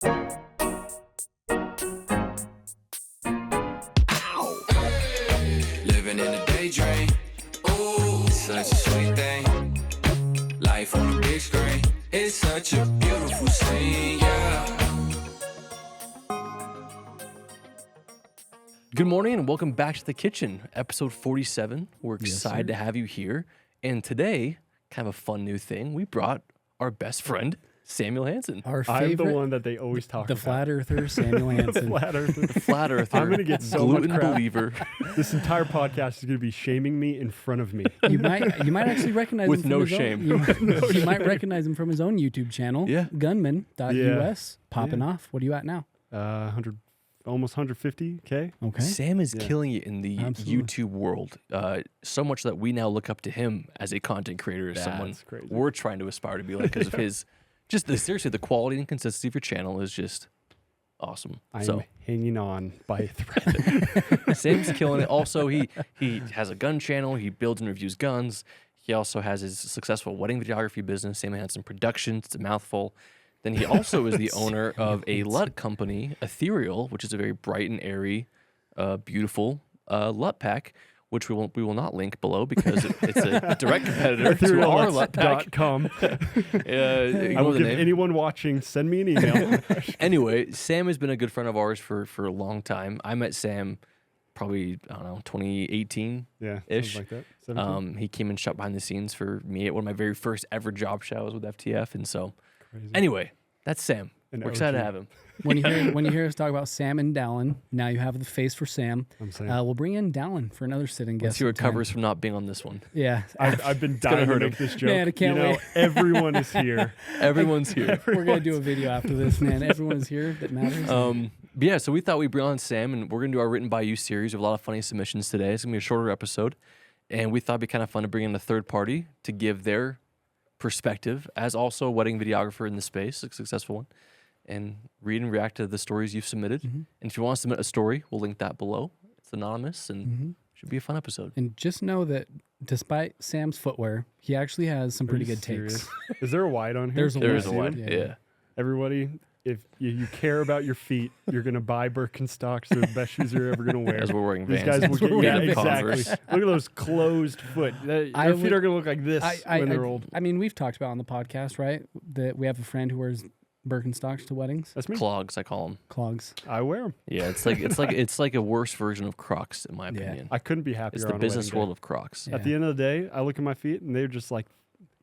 Living in a daydream. Ooh, such a sweet thing. Life on the big screen. It's such a beautiful scene, yeah. Good morning and welcome back to the kitchen, episode 47. We're excited to have you here. And today, kind of a fun new thing, we brought our best friend, Samuel Hansen. Our I'm favorite, the one that they always talk the about. flat earther, Samuel Hansen. Flat earther. The flat earther. I'm gonna get so much gluten crap. believer. This entire podcast is going to be shaming me in front of me. You might actually recognize With him from no his shame. Own, you might recognize him from his own YouTube channel. Yeah. Gunman.us popping off. What are you at now? 100, almost 150K. Okay. Sam is Yeah. killing it in the Absolutely. YouTube world. So much that we now look up to him as a content creator, as someone That's crazy. we're trying to aspire to be like because of his, seriously, the quality and consistency of your channel is just awesome. I'm So hanging on by a thread. Sam's killing it. Also, he has a gun channel. He builds and reviews guns. He also has his successful wedding videography business, Sam Hansen Productions. It's a mouthful. Then he also is the owner of a LUT company, Ethereal, which is a very bright and airy, beautiful LUT pack, which we will not link below because it's a direct competitor to our LUT pack. Ethereal.com. I will the give name. anyone watching, send me an email. Anyway, Sam has been a good friend of ours for a long time. I met Sam probably, I don't know, 2018. Yeah, Ish. something like that. 17? He came and shot behind the scenes for me at one of my very first ever job shows with FTF. And so, Crazy. anyway, that's Sam. An We're excited to OG. have him. When you hear us talk about Sam and Dallin, now you have the face for Sam. I'm saying. We'll bring in Dallin for another sitting guest. Once he sometime. recovers from not being on this one. Yeah. I've been dying to hurt make him. this joke. Man, I can't you know, wait. everyone is here. Everyone's here. We're going to do a video after this, man. Everyone's here that matters. But yeah, so we thought we'd bring on Sam, and we're going to do our Written By You series. We have a lot of funny submissions today. It's going to be a shorter episode. And we thought it'd be kind of fun to bring in a third party to give their perspective as also a wedding videographer in the space, a successful one, and read and react to the stories you've submitted. And if you want to submit a story, we'll link that below. It's anonymous and should be a fun episode. And just know that despite Sam's footwear, he actually has some pretty Are you good serious? takes. Is there a wide on here? There's a There is a See one. them? Yeah. Everybody, if you care about your feet, you're going to buy Birkenstocks. They're the best shoes you're ever going to wear. As we're wearing These Vans. guys will As we're get, yeah, wearing exactly. Converse. Look at those closed foot. Their feet would- are going to look like this when they're old. I mean, we've talked about on the podcast, right? That we have a friend who wears Birkenstocks to weddings, That's me. Clogs, I call them. clogs. I wear them. Yeah, it's like a worse version of Crocs, in my opinion. I couldn't be happier. It's the on a business wedding world day. of Crocs. Yeah. At the end of the day, I look at my feet and they're just like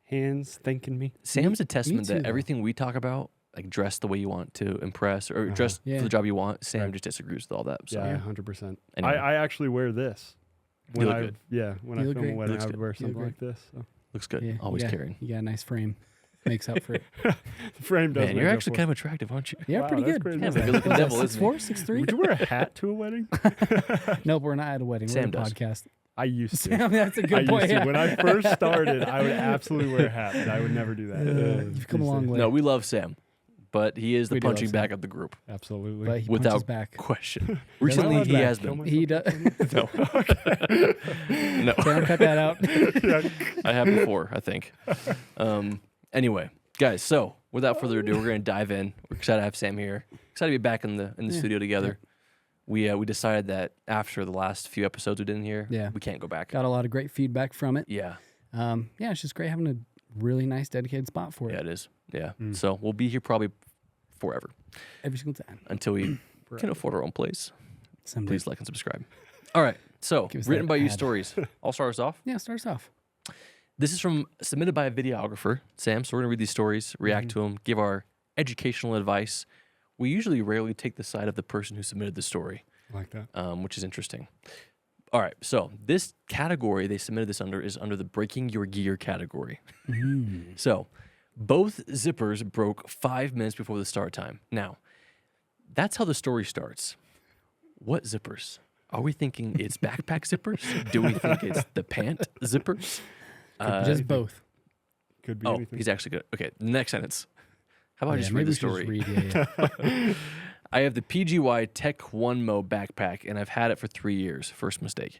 hands thanking me. Sam's a testament too, that though. everything we talk about, like dress the way you want to impress or dress Yeah. for the job you want, Sam Right. just disagrees with all that. So Yeah, 100%. Anyway. I actually wear this. When look I good. when You I look film a great. wedding, Looks I would good. wear You look something like this. So. looks good. Yeah, Always you got, carrying. You got a nice frame. Makes up for it. The frame does. Man, make you're up actually for kind of attractive, aren't you? Yeah, Wow, pretty that's good. crazy. Yeah, Kind of a good-looking devil, isn't 6'4", he? 6'3". Would you wear a hat to a wedding? Nope, we're not at a wedding. Sam we're at a does. podcast. I used to. Sam, that's a I good used point. to. Yeah. When I first started, I would absolutely wear a hat, but I would never do that. You've come a long way. No, we love Sam, but he is the We do love punching Sam. back of the group Absolutely. But he without punches back. question. Am I Recently, allowed he to has kill been. myself? He does. No, no, Sam, cut that out. I have before, I think. Anyway, guys, so without further ado, we're going to dive in. We're excited to have Sam here. Excited to be back in the studio together. We decided that after the last few episodes we did in here, Yeah. we can't go back. Got a lot of great feedback from it. Yeah, Yeah, it's just great having a really nice dedicated spot for yeah, it it is. Yeah, so we'll be here probably forever every single time. until we can afford our own place. Someday. Please like and subscribe. All right, so Give us written that by you ad. stories. I'll start us off. Yeah, start us off. This is submitted by a videographer, Sam. So we're gonna read these stories, react to them, give our educational advice. We usually rarely take the side of the person who submitted the story, I like that. which is interesting. All right, so this category they submitted this under is under the breaking your gear category. So both zippers broke 5 minutes before the start time. Now, that's how the story starts. What zippers? Are we thinking it's backpack zippers? Do we think it's the pant zippers? Just both. Could be Oh, anything. he's actually good. Okay, next sentence. How about I just maybe read the we should story? just read, yeah. I have the PGY Tech 1 Mo backpack, and I've had it for 3 years. First mistake.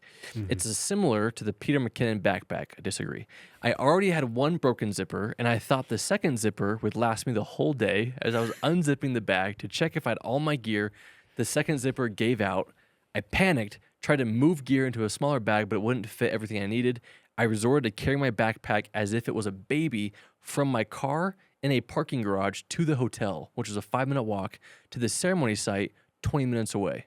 It's similar to the Peter McKinnon backpack. I disagree. I already had one broken zipper, and I thought the second zipper would last me the whole day. As I was unzipping the bag to check if I had all my gear, the second zipper gave out. I panicked, tried to move gear into a smaller bag, but it wouldn't fit everything I needed. I resorted to carrying my backpack as if it was a baby from my car in a parking garage to the hotel, which was a 5-minute walk to the ceremony site 20 minutes away.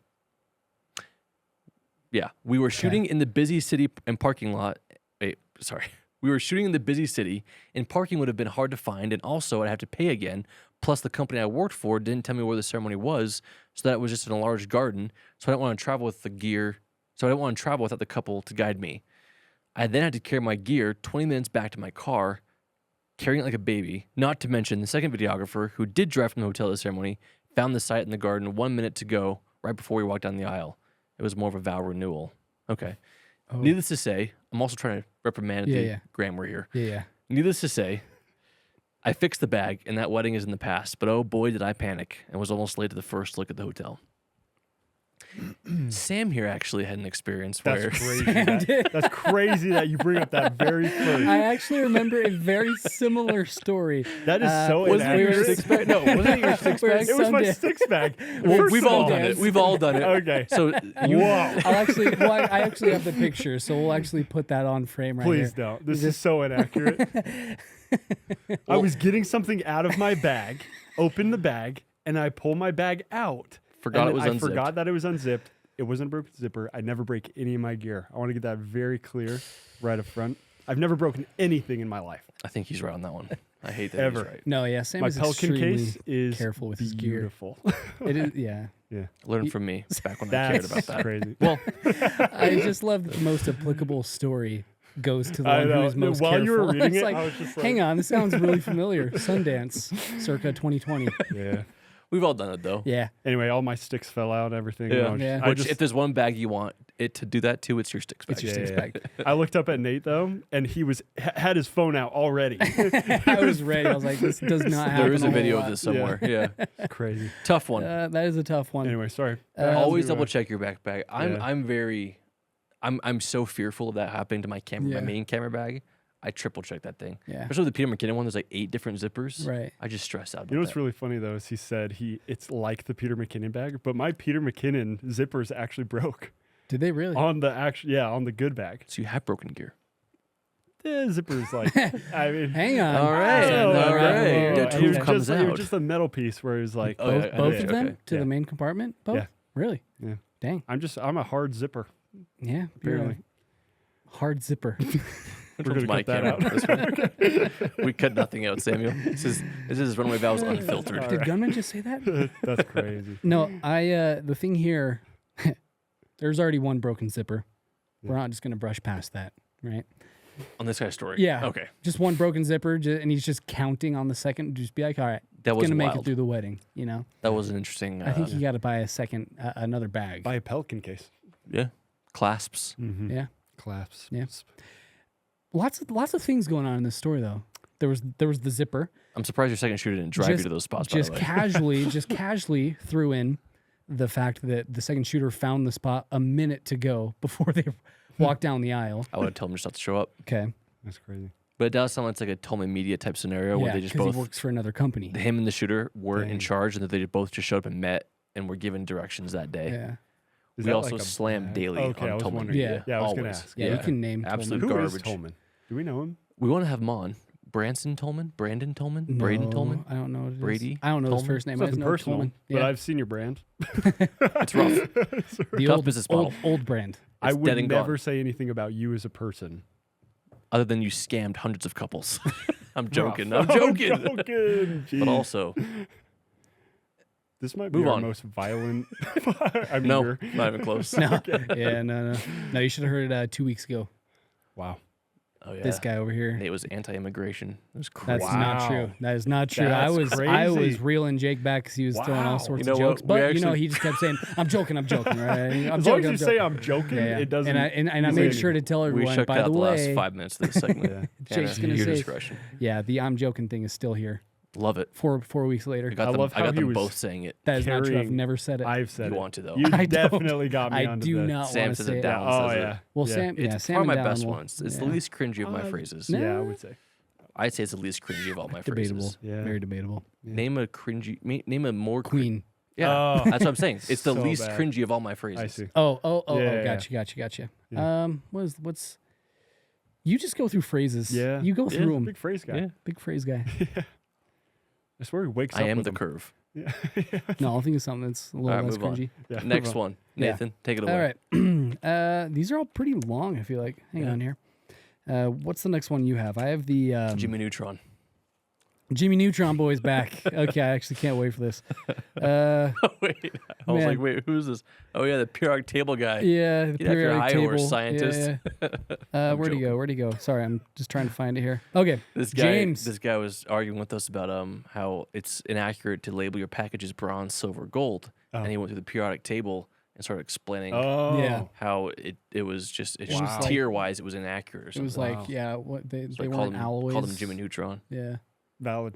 Yeah, we were shooting in the busy city and parking lot. Wait, sorry. We were shooting in the busy city, and parking would have been hard to find, and also I'd have to pay again. Plus, the company I worked for didn't tell me where the ceremony was, so that it was just in a large garden. So I didn't want to travel with the gear. So I didn't want to travel without the couple to guide me. I then had to carry my gear 20 minutes back to my car, carrying it like a baby. Not to mention the second videographer, who did drive from the hotel to the ceremony, found the site in the garden 1 minute to go, right before we walked down the aisle. It was more of a vow renewal. Okay. Oh. Needless to say, I'm also trying to reprimand the grammar here. Yeah. Needless to say, I fixed the bag, and that wedding is in the past. But oh boy, did I panic and was almost late to the first look at the hotel. Sam here actually had an experience That's where crazy. That's crazy that you bring up that very first. I actually remember a very similar story. That is so was it your inaccurate. six bag? No, wasn't it your six bag? It was my Sundance. six bag. Well, First we've of all all- done it. We've all done it. Okay. So Whoa. I actually have the picture, so we'll actually put that on frame right Please here. don't. This is so inaccurate. I was getting something out of my bag, opened the bag, and I pull my bag out. Forgot And it was I unzipped. forgot that it was unzipped. It wasn't a broken zipper. I never break any of my gear. I want to get that very clear right up front. I've never broken anything in my life. I think he's right on that one. I hate that Ever. he's right. No, yeah, Sam My is Pelican extremely case is careful with his gear. beautiful. It is, yeah. Yeah. Learn from me back when I cared That's about that. crazy. Well, I just love that the most applicable story goes to the I one know. who is most While careful. you were reading It's it, like, I was just like, hang on, this sounds really familiar. Sundance, circa 2020. yeah. we've all done it though. Yeah. Anyway, all my sticks fell out and everything. Yeah. And I was Yeah. just- I Which, just- if there's one bag you want it to do that to, it's your sticks bag. It's your Yeah, six yeah. bag. I looked up at Nate though, and he was had his phone out already. I was ready. I was like, this does not happen. There is a whole video lot. of this somewhere. Yeah. It's crazy. Tough one. That is a tough one. Anyway, sorry. Always double check your backpack. Yeah. I'm so fearful of that happening to my camera, Yeah. my main camera bag. I triple check that thing. Yeah. Especially with the Peter McKinnon one, there's like 8 different zippers. Right. I just stress out about You know what's that. really funny though is he said it's like the Peter McKinnon bag, but my Peter McKinnon zippers actually broke Did they really? on the good bag. So you have broken gear. The zippers like I mean, Hang on. All right. so, all right. whoa, The it truth was comes just, It out. was just a metal piece where it was like, Oh, Both, yeah, both okay, of them okay. to Yeah. the main compartment? Both? Yeah. Really? Yeah. Dang. I'm a hard zipper. Yeah. You're a Apparently. hard zipper. Which We're one's gonna my cut that camera? This one? We cut nothing out, Samuel. This is Runaway Vows unfiltered. Did Gunman just say that? That's crazy. No, the thing here, there's already one broken zipper. We're not just going to brush past that, right? On this guy's story. Yeah. Okay. Just one broken zipper, and he's just counting on the second. Just be like, all right, That was going to make it wild. through the wedding, you know? That was an interesting. I think you got to buy a second, another bag. Buy a Pelican case. yeah. Clasps. Mm-hmm. Yeah. Clasps. Yeah. Lots of things going on in this story, though. There was the zipper. I'm surprised your second shooter didn't drive you to those spots. By Just the way. casually threw in the fact that the second shooter found the spot a minute to go before they walked down the aisle. I would have told him just not to show up. Okay. That's crazy. But it does sound like it's like a Tolman Media type scenario where Yeah, they just because both, he works for another company. him and the shooter were in Dang. charge, and that they both just showed up and met and were given directions that day. Yeah. Is We that also like a slam bag? daily Okay, I on was Tolman wondering. Media. Yeah. I was gonna always. ask. Yeah, you can name absolute Tolman. Who is garbage. Tolman? Do we know him? We want to have him on. Branson Tolman, Brandon Tolman, Braden No, Tolman. I don't know what it is. Brady I don't know his Tolman? first name. I just Nothing know personal, Tolman. but Yeah. I've seen your brand. It's rough. the tough old business model. old brand. I It's would dead and never gone. say anything about you as a person. Other than you scammed hundreds of couples. I'm joking. Rough. I'm joking. I'm joking. But Jeez. also, This might be Move our on. most violent. I mean, no, you're- not even close. No. Yeah, no. No, you should have heard it 2 weeks ago. Wow. Oh yeah. This guy over here. Nate was anti-immigration. It was crazy. That's not true. Wow. That is not true. That's I was crazy. reeling Jake back because he was throwing all Wow. sorts You of know what? jokes. We But you know, actually- he just kept saying, "I'm joking, I'm joking." Right? I'm As joking, long as you I'm say joking. I'm joking, Yeah, yeah. it doesn't. And I say made sure to anything. tell We everyone. checked By out the the last way, 5 minutes of this segment. Yeah. Jake's Tanner, gonna your say, discretion. yeah, the "I'm joking" thing is still here. Love it. 4 weeks later. I got I them, love I how got he them was both saying it. That is not true. I've carrying- never said it. I've said You it. want to, though. You I don't. definitely got me I onto do the, not Sam want to says say it it. down. Oh says yeah. it. Well, yeah. Sam, yeah, It's Sam probably and my best Dallin will- ones. It's the yeah. least cringy of my phrases. no. Yeah, I would say. I'd say it's the least cringy of all my Debatable. phrases. Yeah. Very debatable. Name a cringy. Name a more Queen. Yeah, Oh. that's what I'm saying. It's the So least bad. cringy of all my phrases. I see. Oh, Yeah. gotcha. Yeah. What's you just go through phrases. Yeah. You go Yeah. through them. Big phrase guy. Yeah. Big phrase guy. I swear he wakes I up am with the them. curve. Yeah. No, I'll think of something that's a little All right, less move on. cringy. Yeah, Next move on. one, Yeah. Nathan, take it away. All right. These are all pretty long, I feel like. Hang on here. What's the next one you have? I have the Jimmy Neutron. Jimmy Neutron boys back. Okay, I actually can't wait for this. Wait, I was Man. like, wait, who's this? Oh yeah, the periodic table guy. Yeah, the You'd have your periodic high table. horse scientist. Yeah. Where'd he go? Where'd he go? Sorry, I'm just trying to find it here. Okay, This guy, James. this guy was arguing with us about how it's inaccurate to label your packages bronze, silver, gold, and he went through the periodic table and started explaining Oh. Yeah. how it was just Wow. tier wise it was inaccurate or It something. was like, yeah, what they So I weren't alloys. called him Jimmy Neutron. Yeah, Valid.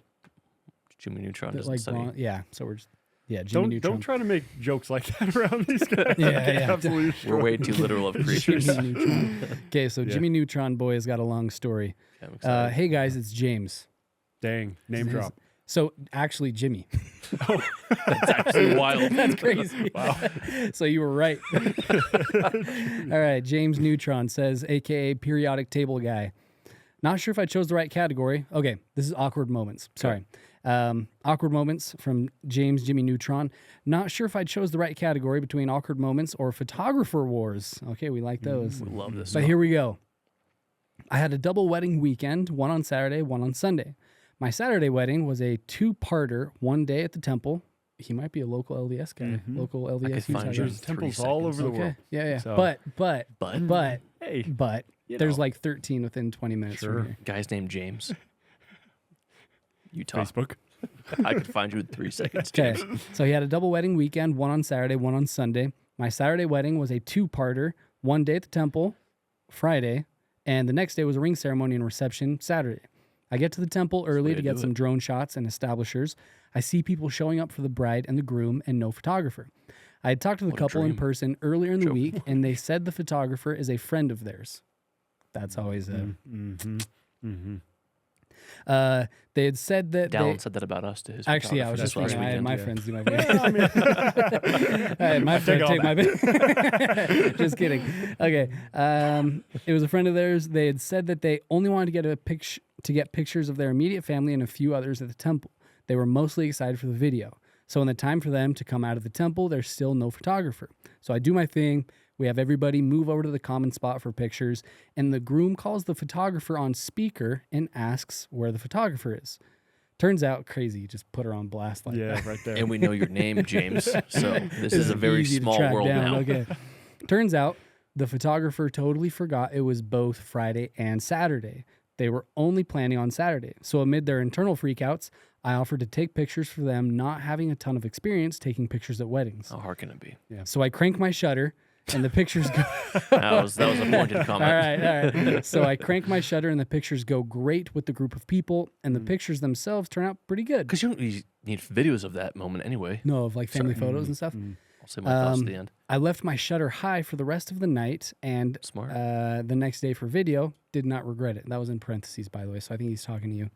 Jimmy Neutron that, doesn't like study. yeah. So we're just Jimmy Neutron. Don't try to make jokes like that around these guys. Yeah, Get yeah. absolutely We're destroyed. way too literal of creatures. Jimmy Neutron. Okay, so Yeah. Jimmy Neutron boy has got a long story. I'm excited. Hey guys, it's James. Dang, name drop. So actually, Jimmy. That's actually wild. That's crazy. Wow. So you were right. All right. James Neutron says, AKA periodic table guy. Not sure if I chose the right category. Okay. This is awkward moments. Sorry. Awkward moments from James Jimmy Neutron. Not sure if I chose the right category between awkward moments or photographer wars. Okay. We like those. We love this. But here we go. I had a double wedding weekend, one on Saturday, one on Sunday. My Saturday wedding was a 2-parter, one day at the temple. He might be a local LDS guy, local LDS find Utah you guy. There's in 3 temples all seconds. over the Okay, world. yeah. So- But, Hey, you there's know. like 13 within 20 minutes Sure. from here. Guy's named James. Utah. Facebook. I could find you in 3 seconds, Okay, James. so he had a double wedding weekend, one on Saturday, one on Sunday. My Saturday wedding was a 2-parter, one day at the temple, Friday, and the next day was a ring ceremony and reception, Saturday. I get to the temple early way to to get do some it. drone shots and establishers. I see people showing up for the bride and the groom and no photographer. I had talked to the What a couple in dream. person earlier in the Joke. week, and they said the photographer is a friend of theirs. That's always a. Mm-hmm. Mm-hmm. They had said that Dallin said that about us to his Actually, yeah, I was photographer just this thinking, last I had weekend. my friends do my videos. I had my friend all take my video. Just kidding. Okay. It was a friend of theirs. They had said that they only wanted to get pictures of their immediate family and a few others at the temple. They were mostly excited for the video. So when the time for them to come out of the temple, there's still no photographer. So I do my thing. We have everybody move over to the common spot for pictures, and the groom calls the photographer on speaker and asks where the photographer is. Turns out, crazy, just put her on blast like Yeah, that. right there. And we know your name, James. So this is a very Easy to small track world down. now. Okay. Turns out the photographer totally forgot it was both Friday and Saturday. They were only planning on Saturday. So amid their internal freakouts, I offered to take pictures for them, not having a ton of experience taking pictures at weddings. How hard can it be? So I crank my shutter and the pictures go. That was a pointed comment. All right. So I crank my shutter and the pictures go great with the group of people, and the pictures themselves turn out pretty good. Because you don't need videos of that moment anyway. No, of like family photos and stuff. I'll say my thoughts at the end. I left my shutter high for the rest of the night, and Smart. the next day for video, did not regret it. That was in parentheses, by the way, so I think he's talking to you.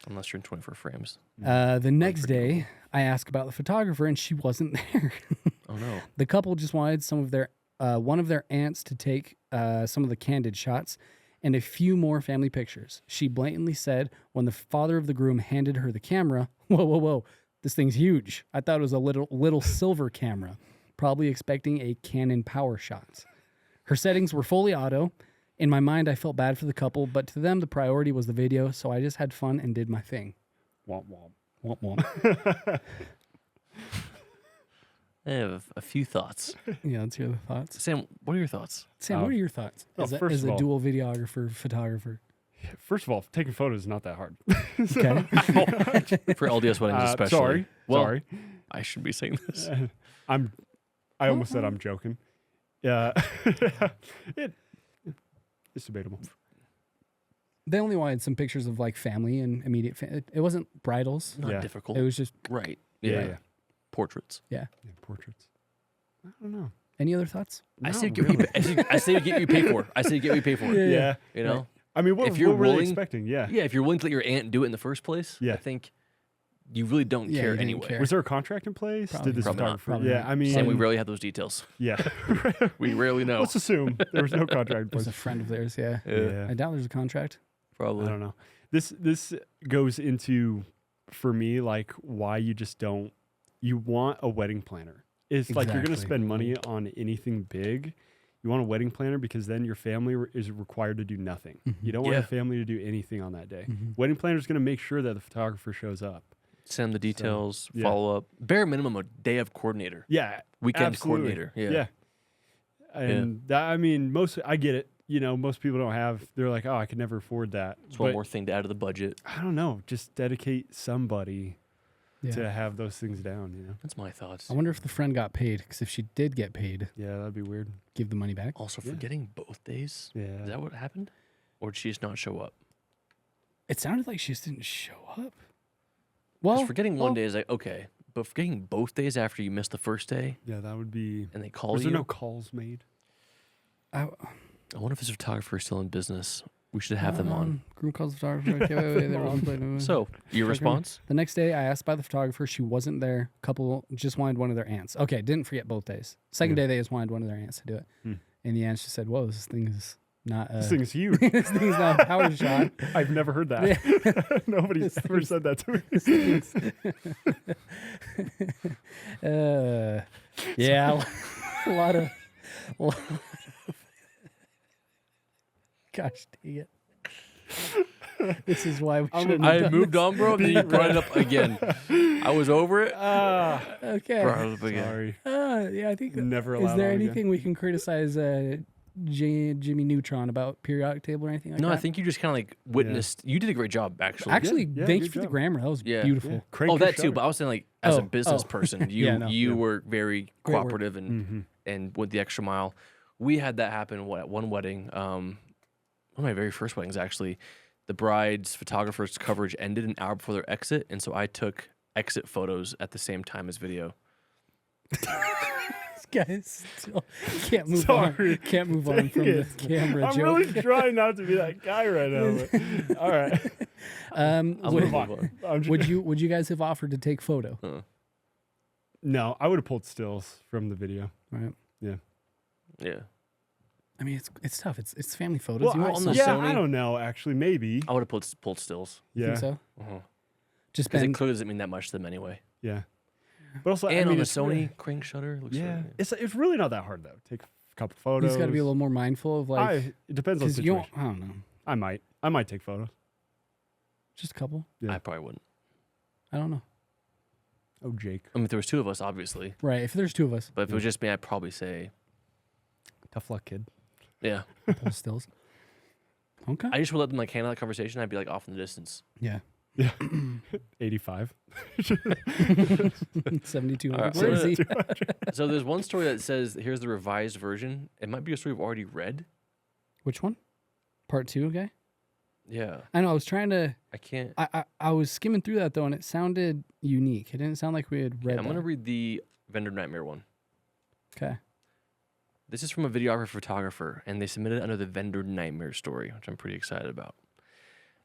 Unless you're in 24 frames. The next day, I asked about the photographer, and she wasn't there. Oh no. The couple just wanted one of their aunts to take some of the candid shots and a few more family pictures. She blatantly said when the father of the groom handed her the camera, whoa, this thing's huge. I thought it was a little silver camera, probably expecting a Canon PowerShot. Her settings were fully auto. In my mind, I felt bad for the couple, but to them, the priority was the video, so I just had fun and did my thing. Womp womp. Womp womp. I have a few thoughts. Yeah, let's hear the thoughts. Sam, what are your thoughts? Sam, what are your thoughts as first of a all- dual videographer, photographer? First of all, taking photos is not that hard. Okay. For LDS weddings especially. Sorry. I should be saying this. I almost said I'm joking. Yeah. It's debatable. They only wanted some pictures of like family and immediate. It wasn't bridals. Not Yeah. difficult. It was just right. Yeah, Yeah. yeah. Portraits. yeah. Yeah, portraits. I don't know. Any other thoughts? I Not say get really. I say get what you pay for. I say get what you pay for. Yeah. Yeah. You know. I mean, what, If you're what were they willing- expecting? Yeah. Yeah. If you're willing to let your aunt do it in the first place, Yeah. I think you really don't Yeah, care you didn't anyway. care. Was there a contract in place? Probably. Did this Probably not. photographer? Probably Yeah, not. I mean, And we rarely have those details. yeah. We rarely know. Let's assume there was no contract in It was place. a friend of theirs. Yeah. Yeah. I doubt there's a contract. Probably. I don't know. This goes into, for me, like why you just don't. You want a wedding planner. It's like you're going to Exactly. spend money on anything big. You want a wedding planner because then your family is required to do nothing. You don't want Yeah. your family to do anything on that day. Mhm. Wedding planner is going to make sure that the photographer shows up. Send the details. yeah. Follow up. Bare minimum a day of coordinator. Yeah, Weekend absolutely. coordinator. Yeah. And that, I mean, I get it. You know, most people don't have. They're like, oh, I could never afford that. It's one But more thing to add to the budget. I don't know. Just dedicate somebody Yeah. to have those things down. You know. That's my thoughts. I wonder if the friend got paid. Because if she did get paid, Yeah, that'd be weird. give the money back. Also, Yeah. forgetting both days. Yeah. Is that what happened? Or did she just not show up? It sounded like she just didn't show up. 'Cause Well, forgetting one day is like, okay. But forgetting both days after you missed the first day Yeah, that would be. and they call Was you. there no calls made? I, I wonder if this photographer is still in business. We should have them on. Groom calls photographer. Okay, wait, they were all playing. So, your response? The next day, I asked by the photographer. She wasn't there. Couple just wanted one of their aunts. Okay, didn't forget both days. Second Yeah. day, they just wanted one of their aunts to do it. Hmm. And the aunt just said, "Whoa, this thing is not. This thing's huge. this thing's not a power shot. I've never heard that. Nobody's This ever thing's- said that to me. This thing's." Yeah, a lot of. Gosh dang it. This is why we shouldn't have I done moved on, bro. Then you brought it up again. I was over it. this. Okay. Brought it up again. Sorry. Yeah, I think. Never Is allowed there on again. anything we can criticize Jimmy Neutron about periodic table or anything like No, that? I think you just kind of like witnessed. You did a great job, actually. Actually, Yeah, thank you good for the job. grammar. That was Yeah. beautiful. Yeah. Crank Oh, your that too. shutter. But I was saying, like, as a Oh, business oh. person, you Yeah, no. you Yeah. were very Great work. cooperative and Mhm. and went the extra mile. We had that happen at one wedding. One of my very first weddings, actually. The bride's photographer's coverage ended an hour before their exit, and so I took exit photos at the same time as video. This guy still can't move Sorry. on. Can't move on from Dang the it. camera I'm joke. really trying not to be that guy right now. But, all right. I'll would, move on. I'm just, would you guys have offered to take photo? no, I would have pulled stills from the video. Right. Yeah, I mean, it's tough. It's family photos. Well, you I, want on some, the yeah, Sony- I don't know. Actually, maybe. I would have pulled stills you Yeah, think so? because Just it been clearly doesn't mean that much to them anyway. yeah. But also, And I mean, on the it's Sony really- crank shutter, it looks yeah, really- it's really not that hard though. Take a couple you photos. just got to be a little more mindful of like. it depends on the Because you don't. situation. I don't know. I might take photos. Just a couple. Yeah. I probably wouldn't. I don't know. Oh, Jake, I mean, if there was two of us, obviously, Right. If there's two of us, but if it was just me, I'd probably say, tough luck, kid. yeah. pull stills. Okay. I just would let them like handle that conversation. I'd be like off in the distance. Yeah. 85. 72. All right, Where is so- he? So there's one story that says, here's the revised version. It might be a story we've already read. Which one? Part 2. Okay. Yeah. I know. I was trying to. I can't. I was skimming through that though, and it sounded unique. It didn't sound like we had read. I'm going to that. read the Vendor Nightmare one. Okay. This is from a videographer photographer, and they submitted it under the Vendor Nightmare story, which I'm pretty excited about.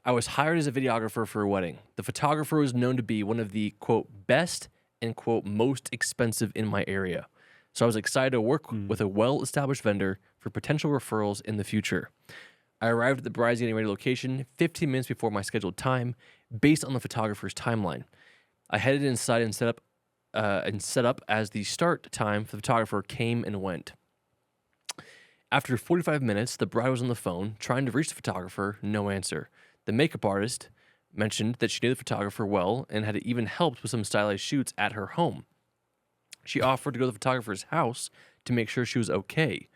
I was hired as a videographer for a wedding. The photographer was known to be one of the, quote, best and, quote, most expensive in my area. So I was excited to work with a well-established vendor for potential referrals in the future. I arrived at the bride's getting ready location 15 minutes before my scheduled time, based on the photographer's timeline. I headed inside and set up as the start time for the photographer came and went. After 45 minutes, the bride was on the phone trying to reach the photographer, no answer. The makeup artist mentioned that she knew the photographer well and had even helped with some stylized shoots at her home. She offered to go to the photographer's house to make sure she was okay.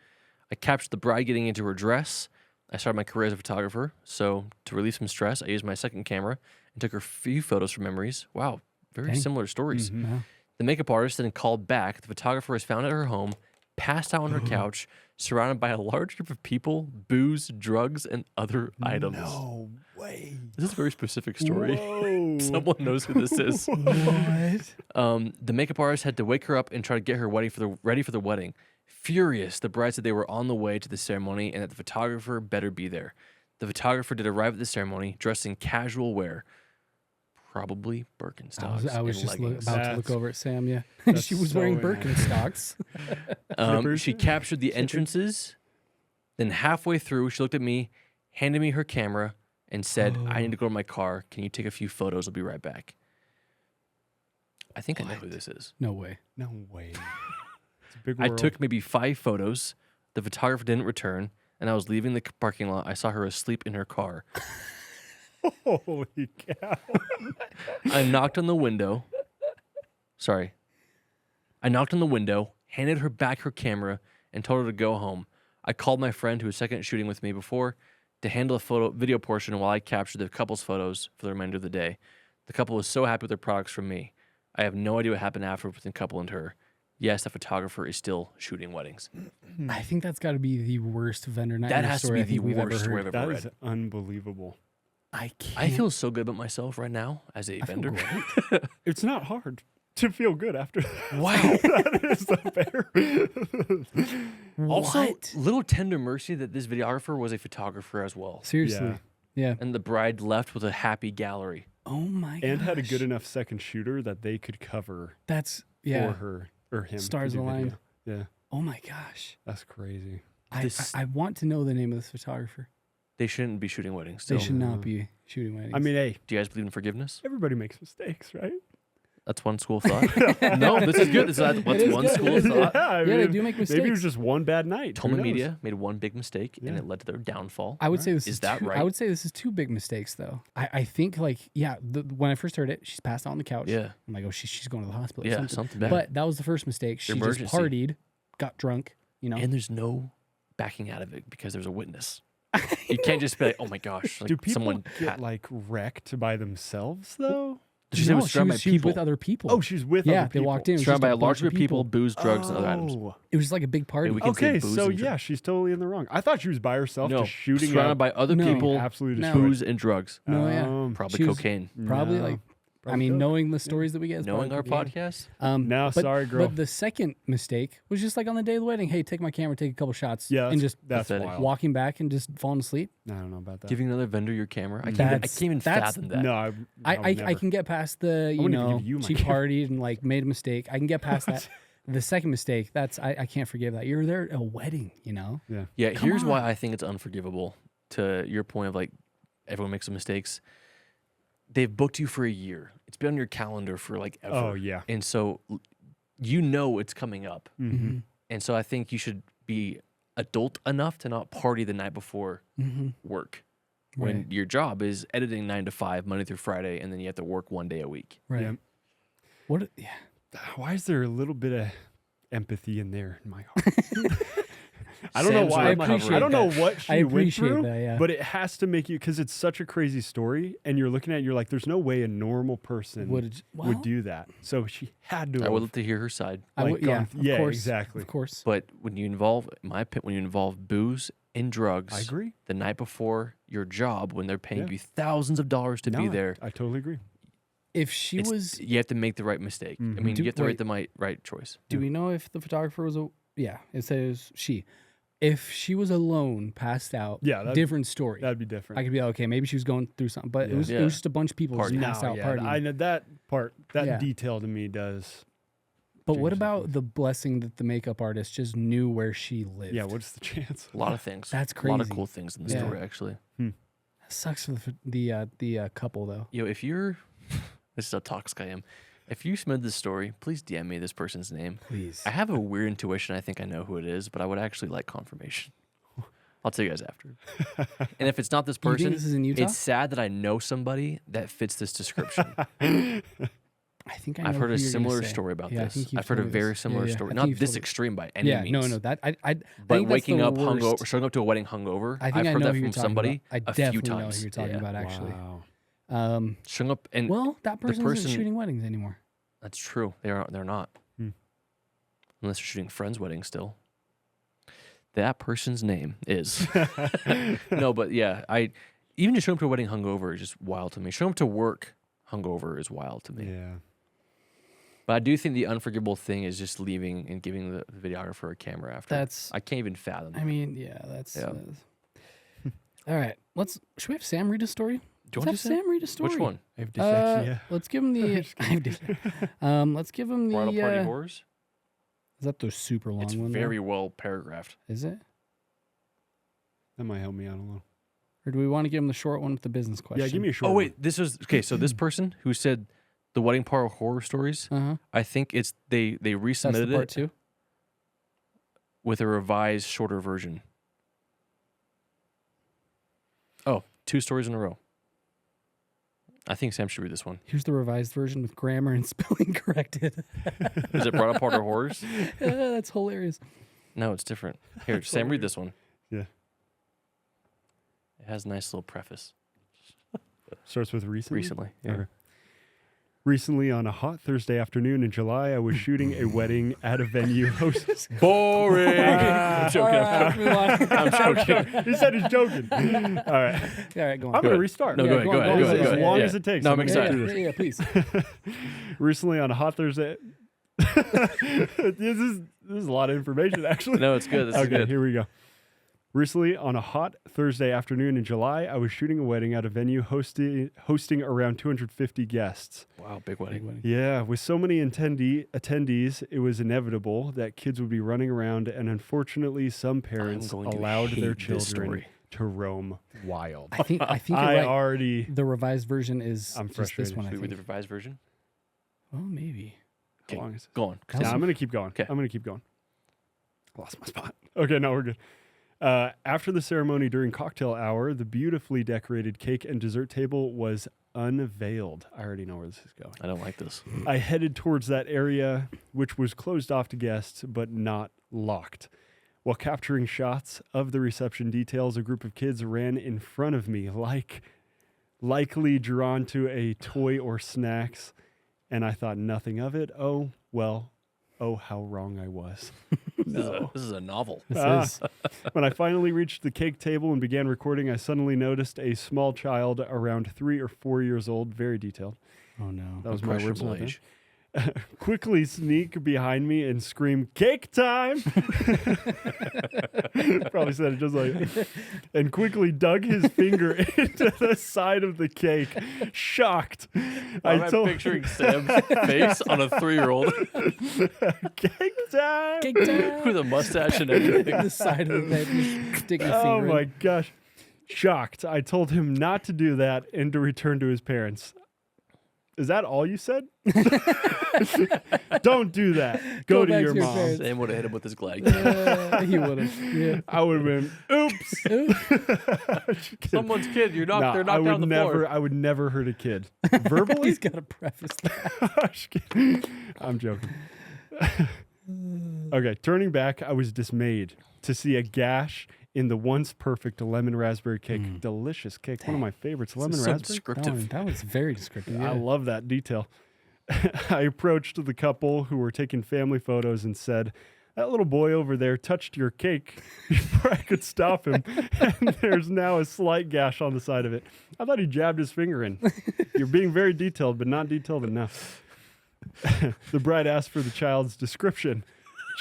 I captured the bride getting into her dress. I started my career as a photographer, so to relieve some stress, I used my second camera and took her few photos for memories. Wow, very Dang. similar stories. Wow. The makeup artist then called back. The photographer was found at her home, passed out on her couch, surrounded by a large group of people, booze, drugs, and other items. No way. This is a very specific story. Whoa. Someone knows who this is. What? The makeup artist had to wake her up and try to get her ready for the wedding. Furious, the bride said they were on the way to the ceremony and that the photographer better be there. The photographer did arrive at the ceremony dressed in casual wear, probably Birkenstocks. I was and just leggings. about to look over at Sam. Yeah, That's she was so wearing inaccurate. Birkenstocks. She captured the entrances. Then halfway through, she looked at me, handed me her camera, and said, I need to go to my car. Can you take a few photos? I'll be right back. I think I know who this is. No way. No way. It's a big I world. took maybe 5 photos. The photographer didn't return, and I was leaving the parking lot. I saw her asleep in her car. Holy cow. I knocked on the window. Sorry. I knocked on the window, handed her back her camera, and told her to go home. I called my friend who was second shooting with me before to handle the video portion while I captured the couple's photos for the remainder of the day. The couple was so happy with their products from me. I have no idea what happened afterwards between the couple and her. Yes, the photographer is still shooting weddings. I think that's got to be the worst vendor nightmare That has to story be I think the we've worst ever story heard. I've ever That is read. unbelievable. I can't. I feel so good about myself right now as a vendor. It's not hard to feel good after that. Wow. That is the fair. Also, What? little tender mercy that this videographer was a photographer as well. Seriously. Yeah. And the bride left with a happy gallery. Oh my god. And had a good enough second shooter that they could cover That's for yeah. her or him. to Stars do aligned. video. Yeah, Oh my gosh. that's crazy. I want to know the name of this photographer. They shouldn't be shooting weddings They still. should not be shooting weddings. I mean, hey, Do you guys believe in forgiveness? everybody makes mistakes, right? That's one school of thought. No, this is good. This is what's is one good. school of thought. I Yeah, they mean, do make Maybe it was mistakes. just one bad night. Who Tolman knows? Media made one big mistake and Yeah. it led to their downfall. I would say this Is is that two, I right? would say this is 2 big mistakes though. I think like when I first heard it, she's passed out on the couch. Yeah. I'm like, oh, she's going to the hospital. or Yeah, something. something bad. But that was the first mistake. She just Emergency. partied, got drunk. You know. And there's no backing out of it because there's a witness. You can't just be like, oh my gosh. Like Do people someone get like wrecked by themselves though? Did you say it No, was surrounded by she was people? with other people. Oh, she's with yeah, other people. they walked in. It was Surrounded just by a large bunch group of people, booze, drugs, and other items. Oh. It was like a big party. Yeah, we can say Okay, booze so and yeah, she's totally in the wrong. I thought she was by herself, No, just shooting surrounded up. by other No. people, Absolutely No. destroyed. booze, and drugs. No, yeah. Probably She was cocaine. Probably No. like. I Probably mean, coke. knowing the stories that we get, it's Knowing probably our cocaine. podcast? No, but, sorry, girl. But the second mistake was just like on the day of the wedding. Hey, take my camera, take a couple shots, Yeah, and just that's pathetic. wild. walking back and just falling asleep. I don't know about that. Giving another vendor your camera? I can't even That's- fathom that. No, I I would never. can get past the wouldn't even give you my she camera. partied and like made a mistake. I can get past that. The second mistake, I can't forgive that. You're there at a wedding, you know. Yeah. Yeah, Come here's why on. I think it's unforgivable. To your point of like, everyone makes some mistakes. They've booked you for a year. It's been on your calendar for like ever. Oh yeah. And so you know it's coming up. Mm-hmm. And so I think you should be adult enough to not party the night before Mm-hmm. work. When Right. your job is editing 9 to 5, Monday through Friday, and then you have to work 1 day a week. Right. Yeah. What? Yeah. Why is there a little bit of empathy in there in my heart? I don't know Sam's why. recovering. I don't know what she I went appreciate through, that, yeah. but it has to make you because it's such a crazy story, and you're looking at it, you're like, there's no way a normal person Would would do that. So she had to. I have, would love to hear her side. I like, would, yeah, gone- of yeah, course, exactly. of course. But when you involve, in my opinion, when you involve booze and drugs, I agree. the night before your job, when they're paying Yeah. you thousands of dollars to No, be there, I totally agree. If she it's- was, you have to make the right mistake. I mean, Do- you have to wait. make the right choice. do we know if the photographer was a? Yeah, it says she. If she was alone, passed out, Yeah, that'd- different story. That'd be different. I could be like, okay, maybe she was going through something, but Yeah. it was Yeah. just a bunch of people just Partying. passed out yeah, partying. I know that part. That Yeah. detail to me does. But what change about things. the blessing that the makeup artist just knew where she lived? Yeah. What's the chance? A lot of things. That's A lot of crazy. cool things in the Yeah. story, actually. That sucks for the couple though. Yo, if you're, this is how toxic I am. If you submit this story, please DM me this person's name. Please. I have a weird intuition. I think I know who it is, but I would actually like confirmation. I'll tell you guys after. And if it's not this You think person, this is in Utah? it's sad that I know somebody that fits this description. I think I know I've heard who a you're gonna similar say. story about Yeah, I this. think you've I've heard a told me very this. similar Yeah, yeah. story. I Not think you've this told me- extreme by any Yeah, means. no, that I But think that's waking the up hungover, worst. showing up to a wedding hungover, I think I've I heard know that who you're from talking somebody about. I a few definitely know times. who you're talking Yeah. about actually. Wow. Showing up and Well, that person person- isn't shooting weddings anymore. that's true. They're not. Hmm. Unless they're shooting friends' weddings still. that person's name is. No, but yeah, even just showing up to a wedding hungover is just wild to me. Showing up to work hungover is wild to me. Yeah. But I do think the unforgivable thing is just leaving and giving the videographer a camera after. That's- I can't even fathom that. I mean, yeah, that's. Yeah. All right, should we have Sam read a story? Do you Let's want have to Sam read a story. Which one? I have dyslexia. Let's give him the. I have dyslexia. Let's give him the. Bridal Party Horrors? Is that the super long It's one? though? very well paragraphed. Is it? That might help me out a little. Or do we want to give him the short one with the business question? Yeah, give me a short Oh, wait. This was... Okay, so this person who said the wedding party horror stories, Uh-huh. I think it's... They That's the resubmitted part it two? with a revised, shorter version. Oh, 2 stories in a row. I think Sam should read this one. Here's the revised version with grammar and spelling corrected. Is it Bridal Party Horrors? That's hilarious. No, it's different. Here, Sam, read this one. Yeah. It has a nice little preface. Starts with recently. Recently. Yeah. Okay. Recently, on a hot Thursday afternoon in July, I was shooting a wedding at a venue hosted. Boring. I'm joking. I'm joking. He said he's joking. All right. All right, go on. I'm going to restart. No, Yeah, go ahead. go on, As go long Yeah. as it takes. No, I'm I'm gonna excited. do Yeah, this. please. Recently, on a hot Thursday. This is a lot of information, actually. No, it's good. This is Okay, good. here we go. Recently, on a hot Thursday afternoon in July, I was shooting a wedding at a venue hosting around 250 guests. Wow, big wedding. Yeah, with so many attendees, it was inevitable that kids would be running around, and unfortunately, some parents going to allowed their hate this children story. to roam wild. I think you're I right. already. The revised version is I'm just this frustrated. one, I Should we read the think. revised version? Well, maybe. How long is it? Go on. How's Yeah, I'm going to keep going. Okay. I'm going to keep going. Lost my spot. Okay, no, we're good. After the ceremony during cocktail hour, the beautifully decorated cake and dessert table was unveiled. I already know where this is going. I don't like this. I headed towards that area, which was closed off to guests, but not locked. While capturing shots of the reception details, a group of kids ran in front of me, likely drawn to a toy or snacks, and I thought nothing of it. Oh, well, oh, how wrong I was. This is a novel. This is. When I finally reached the cake table and began recording, I suddenly noticed a small child around 3 or 4 years old, very detailed. Oh, no. That was my words. Impressionable Not age. quickly sneak behind me and scream, "Cake time!" Probably said it just like, and quickly dug his finger into the side of the cake, shocked. I'm picturing Sam's face on a 3-year-old "Cake time!" Cake time. with a mustache and everything. the side of the bed, just sticking a Oh finger my in. gosh. Shocked. I told him not to do that and to return to his parents. Is that all you said? Don't do that. Go to back your to your mom. parents. Sam would have hit him with his glad. He would have. Yeah. I would have been, oops. Someone's kid. You're not. Nah, They're I knocked would down the never. floor. I would never hurt a kid. Verbally? He's got to preface that. I'm joking. Okay, turning back, I was dismayed to see a gash in the once perfect lemon raspberry cake. Delicious cake. One of my favorites. Lemon so raspberry. descriptive. That was very descriptive. I love that detail. I approached the couple who were taking family photos and said, "That little boy over there touched your cake," before I could stop him. And there's now a slight gash on the side of it. I thought he jabbed his finger in. You're being very detailed, but not detailed enough. The bride asked for the child's description.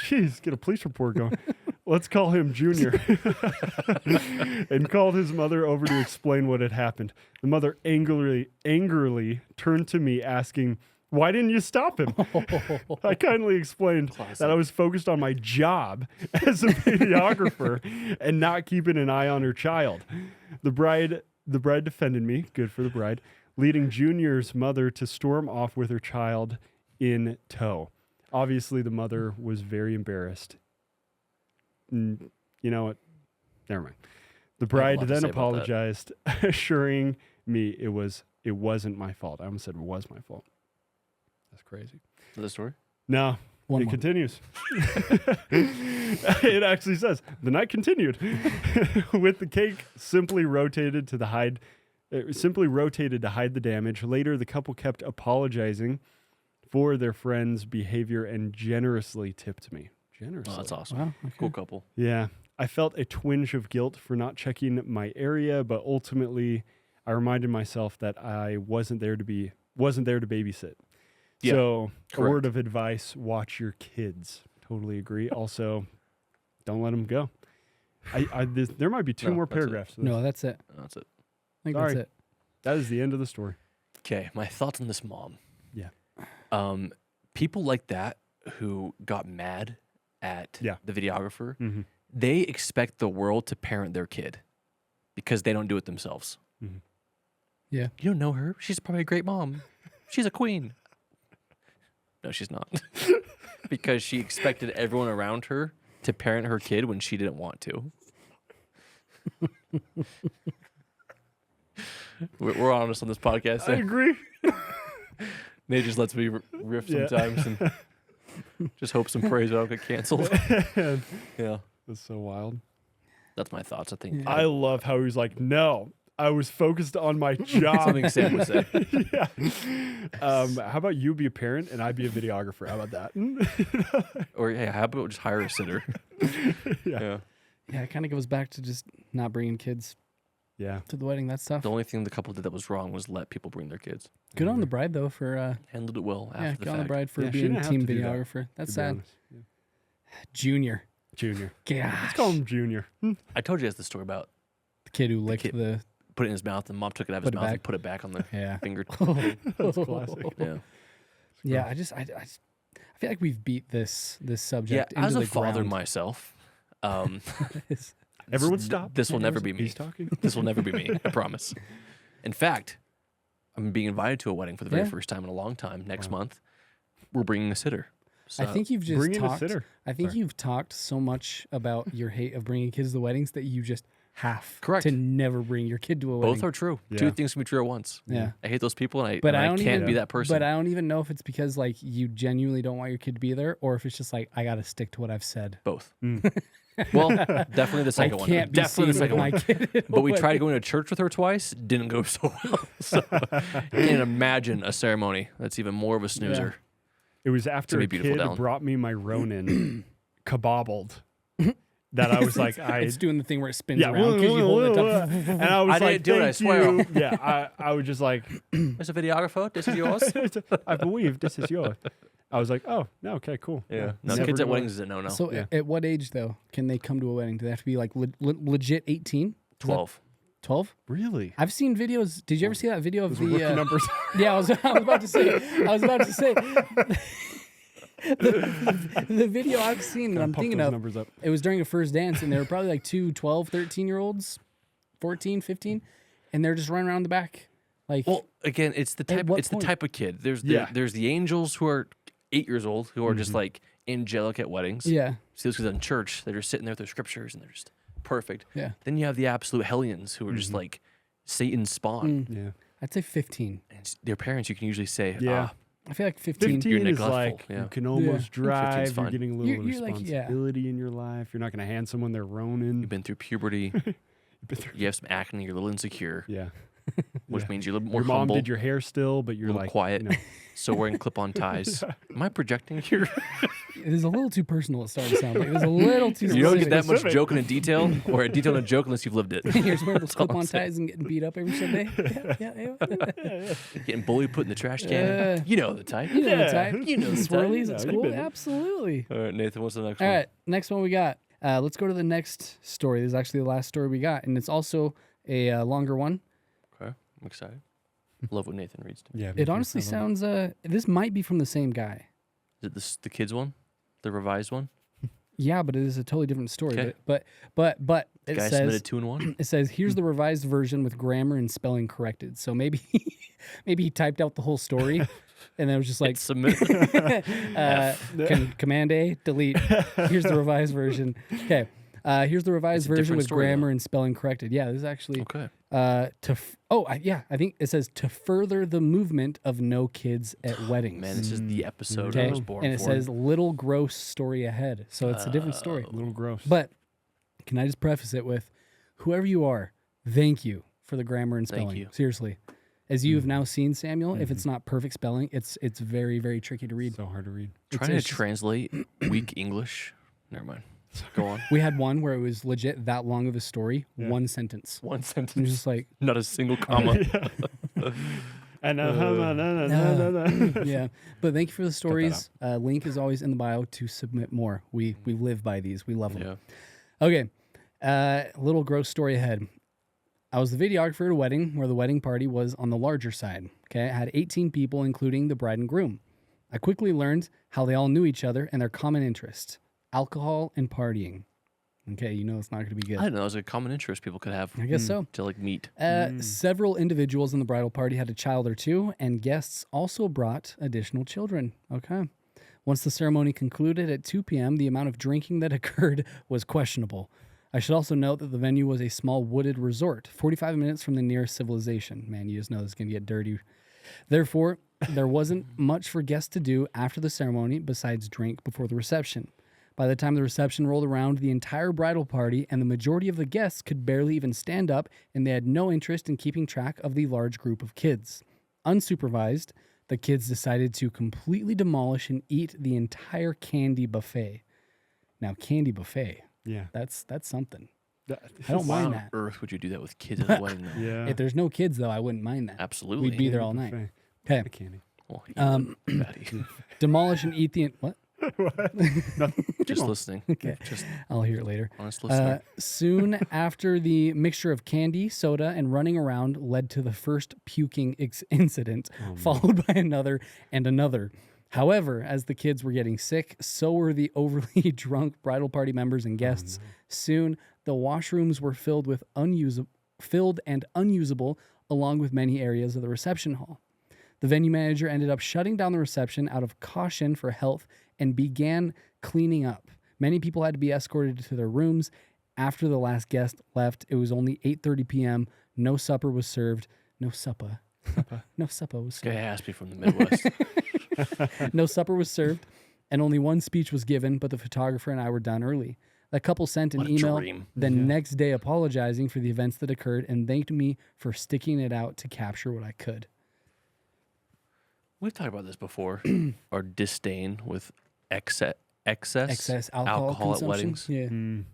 Jeez, get a police report going. Let's call him Junior. And called his mother over to explain what had happened. The mother angrily turned to me asking, "Why didn't you stop him?" I kindly explained that I was focused on my job as a videographer and not keeping an eye on her child. The bride defended me, good for the bride, leading Junior's mother to storm off with her child in tow. Obviously, the mother was very embarrassed. You know what? Never mind. The bride then apologized, assuring me it wasn't my fault. I almost said it was my fault. That's crazy. Is the story? No, One it more. continues. It actually says, the night continued with the cake simply rotated to hide the damage. Later, the couple kept apologizing for their friend's behavior and generously tipped me. Generously. Oh, that's awesome. Wow. Okay. Cool couple. Yeah. I felt a twinge of guilt for not checking my area, but ultimately I reminded myself that I wasn't there to babysit. Yeah, So a correct. word of advice, watch your kids. Totally agree. Also, don't let them go. There might be two No, more that's it. paragraphs. to this. No, that's it. That's it. I think Sorry. that's it. That is the end of the story. Okay, my thoughts on this mom. Yeah. People like that who got mad at Yeah. the videographer, Mm-hmm. they expect the world to parent their kid because they don't do it themselves. Mhm. Yeah. You don't know her. She's probably a great mom. She's a queen. No, she's not. Because she expected everyone around her to parent her kid when she didn't want to. We're honest on this podcast. I agree. Nate just lets me riff Yeah. sometimes and just hopes and prays I don't get canceled. Yeah, That's so wild. that's my thoughts. I think I love how he's like, no, I was focused on my job. something Sam would say. Yeah. How about you be a parent and I be a videographer? How about that? Or hey, how about just hire a sitter? Yeah. Yeah, it kind of goes back to just not bringing kids Yeah. to the wedding. That's tough. The only thing the couple did that was wrong was let people bring their kids. Good on the bride though for Handled it well after yeah, the good on the fact. bride for Yeah, she being didn't have team to do that, videographer. That's To be sad. honest. Yeah. Junior. Junior. Gosh. Let's call him Junior. I told you guys the story about The kid who licked kid. the put it in his mouth and mom took it out of his Put it mouth back. and put it back on the yeah. finger. That's classic. Yeah. Yeah, I feel like we've beat this Yeah, subject as into a the father ground. myself, Everyone stop. this will never be me. He's talking. This will never be me. I promise. In fact, I'm being invited to a wedding for the very Yeah. first time in a long time. Next month, we're bringing a sitter. So, I think you've just Bring in a talked. sitter. I think Sorry. you've talked so much about your hate of bringing kids to weddings that you just have Correct. to never bring your kid to a wedding. both are true. Yeah. Two things can be true at once. Yeah. I hate those people, and But I I don't can't even be that person. But I don't even know if it's because like you genuinely don't want your kid to be there, or if it's just like I got to stick to what I've said. Both. Well, definitely the second I one. can't be Definitely the seen second with one. my kid. at a But we tried wedding. going to church with her twice. Didn't go so well. So you can imagine a ceremony that's even more of a snoozer. It was after be a beautiful, kid Dallin. brought me my Ronin kabobbled that I was like, It's doing the thing where it spins yeah, around because you hold it up. and I was I like, didn't do it, I thank swear. you. Yeah, I was just like, Mr. Videographer, this is yours. I believe this is yours. I was like, oh, no, okay, cool. Yeah. No, Never kids at gonna- weddings is a no-no. So Yeah. at what age though can they come to a wedding? Do they have to be like legit 18? 12. 12? Really? I've seen videos. Did you ever see that video of the Rookie numbers. Yeah, I was about to say. The video I've seen that I'm Pump thinking those of, numbers up. it was during a first dance, and they were probably like 2 12, 13-year-olds, 14, 15, and they're just running around the back. Like, Well, again, it's the type. what It's point? the type of kid. There's Yeah. there's the angels who are 8 years old who are just like angelic at weddings. yeah, See those kids in church. They're just sitting there with their scriptures and they're just perfect. yeah. Then you have the absolute hellions who are just like Satan's spawn. Yeah. I'd say 15. And their parents, you can usually say, Yeah. I feel like 15. 15 You're is neglectful, like yeah. you can almost drive. 15's You're fine. getting a little You're like, yeah. responsibility in your life. You're not going to hand someone their Ronin. you've been through puberty. You've been through- You have some acne. You're a little insecure, yeah. which Yeah. means you're a little more Your mom humble. did your hair still, but you're little like quiet. You know, So wearing clip-on ties. Am I projecting here? It is a little too personal. It started to sound like it was a little too. You don't get specific. that much Specific. joke in a detail, or a detail in a joke unless you've lived it. Here's wearing those That's all I'm clip-on saying. ties and getting beat up every Sunday. Yeah. Getting bullied, put in the trash can. Yeah. You know the type. You know the Yeah. type. You know the type. Swirlies Yeah, at you've school. been there. Absolutely. All right, Nathan, what's the next All one? right, next one we got. Let's go to the next story. This is actually the last story we got, and it's also a longer one. Okay, I'm excited. Love what Nathan reads to me. yeah. It honestly sounds. This might be from the same guy. Is it the kids one? The revised one? Yeah, but it is a totally different story. Okay. But The it guy says submitted 2 and 1? it says here's the revised version with grammar and spelling corrected. So maybe maybe he typed out the whole story, and then it was just like Submit. Command A, delete. Here's the revised version. Okay. Here's the revised It's a version different with story, though. grammar and spelling corrected. Yeah, this is actually Okay. I think it says to further the movement of no kids at weddings. Man, this is the episode okay, I was born and it for. says little gross story ahead. So it's a different story. a little gross. But can I just preface it with, whoever you are, thank you for the grammar and Thank spelling. you. Seriously, as you have now seen, Samuel, if it's not perfect spelling, it's very very tricky to read. so hard to read. Trying to it's- translate weak English. Never mind. Go on. We had one where it was legit that long of a story, Yeah. one sentence. One It was sentence. just like, Not a single comma. And yeah. But thank you for the stories. Link is always in the bio to submit more. We live by these. We love them. Yeah. Okay. Little gross story ahead. I was the videographer at a wedding where the wedding party was on the larger side. Okay. I had 18 people, including the bride and groom. I quickly learned how they all knew each other and their common interest: alcohol and partying. Okay, you know it's not going to be good. I didn't know it was a common interest people could have I guess so. to like meet. Several individuals in the bridal party had a child or two, and guests also brought additional children. Okay. Once the ceremony concluded at 2 p.m., the amount of drinking that occurred was questionable. I should also note that the venue was a small wooded resort, 45 minutes from the nearest civilization. Man, you just know this is going to get dirty. Therefore, there wasn't much for guests to do after the ceremony besides drink before the reception. By the time the reception rolled around, the entire bridal party and the majority of the guests could barely even stand up, and they had no interest in keeping track of the large group of kids. Unsupervised, the kids decided to completely demolish and eat the entire candy buffet. Now, candy buffet, Yeah. that's something. That- I don't Why mind on that. earth would you do that with kids at a wedding, though? Yeah. If there's no kids, though, I wouldn't mind that. Absolutely. We'd be there all night. Buffet. Okay. The candy. Well, fatty. Demolish and eat the... What? Just listening. Okay. Just I'll hear it later. honest listening. Soon after, the mixture of candy, soda, and running around led to the first puking incident, followed by another and another. However, as the kids were getting sick, so were the overly drunk bridal party members and guests. Soon, the washrooms were filled and unusable, along with many areas of the reception hall. The venue manager ended up shutting down the reception out of caution for health and began cleaning up. Many people had to be escorted to their rooms. After the last guest left, it was only 8:30 p.m. No supper was served. No supper. No supper was Guy served. asked me from the Midwest. No supper was served, and only one speech was given, but the photographer and I were done early. The couple sent an What a email dream. the next day apologizing for the events that occurred and thanked me for sticking it out to capture what I could. We've talked about this before. Our disdain with excess Alcohol at consumption. weddings. Yeah. Mm.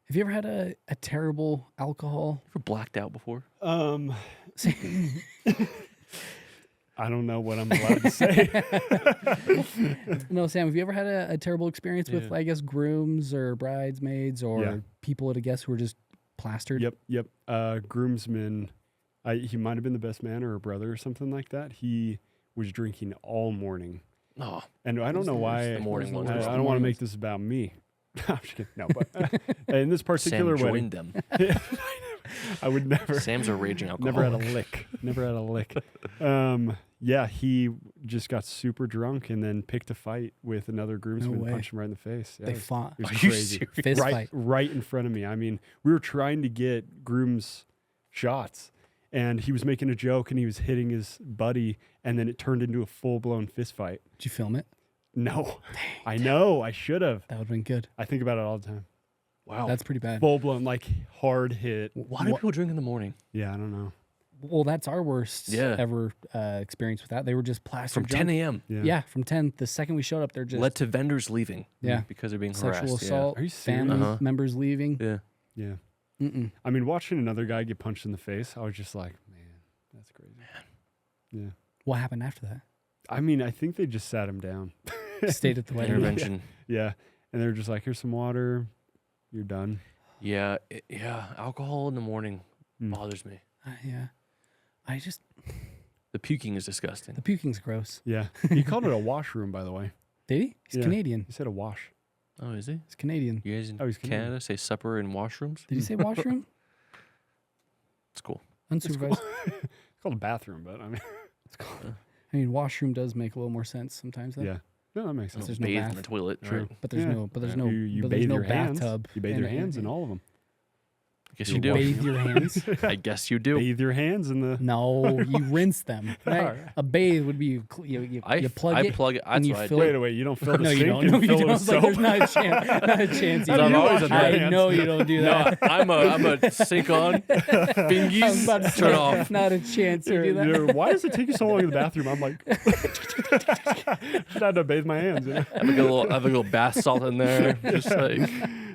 Have you ever had a terrible alcohol? Ever blacked out before? I don't know what I'm allowed to say. No, Sam, have you ever had a terrible experience with, I guess, grooms or bridesmaids or Yeah. people at a guest who were just plastered? Yep. Groomsman, he might have been the best man or a brother or something like that. He was drinking all morning. Oh, And I don't know why. the morning ones. I don't want to make this about me. I'm just kidding. No, but in this particular Sam wedding, joined them. I would never. Sam's a raging Never alcoholic. had a lick. Never had a lick. Yeah, he just got super drunk and then picked a fight with another groomsman, way. punched him right in the face. Yeah, They it was- fought. It was Are you crazy. serious? Fist right, fight. right in front of me. I mean, we were trying to get grooms shots, and he was making a joke and he was hitting his buddy, and then it turned into a full blown fist fight. Did you film it? No, I know. I should have. That would have been good. I think about it all the time. Wow. That's pretty bad. Full blown, like hard hit. Why do people drink in the morning? Yeah, I don't know. Well, that's our worst Yeah. ever experience with that. They were just plastered From 10 drunk. a.m. Yeah, from 10. The second we showed up, they're just Led to vendors leaving. Yeah. Because they're being sexual harassed. assault, Are you serious? family Uh-huh. members leaving. Yeah. Yeah. Mm-mm. I mean, watching another guy get punched in the face, I was just like, man, that's crazy. Yeah. What happened after that? I mean, I think they just sat him down. Stayed at the wedding. Intervention. Yeah. And they're just like, here's some water. You're done. Yeah. Alcohol in the morning Mm. bothers me. Yeah. I just, The puking is disgusting. the puking's gross. Yeah. He called it a washroom, by the way. Did he? He's Yeah. Canadian. He said a wash. Oh, is he? He's Canadian. You guys in Oh, he's Canadian. Canada say supper in washrooms? Did you say washroom? It's cool. Unsupervised. It's called a bathroom, but I mean, I mean, washroom does make a little more sense sometimes. Though. yeah. No, that makes I sense. There's don't no bathe bath. in the toilet. True. Right? But there's Yeah. no, but there's Yeah. no, You but there's bathe no your hands. bathtub. You bathe and your hands in all of them. guess you do. Bathe your hands. I guess you do. Bathe your hands in the. No, you rinse them. Right? Alright. A bathe would be you plug I it plug it. and That's you what I fill do. it. Wait, you don't fill the No, you sink don't. and No, you fill it don't. with It's like, soap? there's not a chance. Not a chance. You How do do you that. wash your I hands? know you don't do that. No, I'm a sink on. I'm Fingies. about to Turn say, off. Not a chance you do that. Why does it take you so long in the bathroom? I'm like, should I have to bathe my hands? Have a little bath salt in there. Just like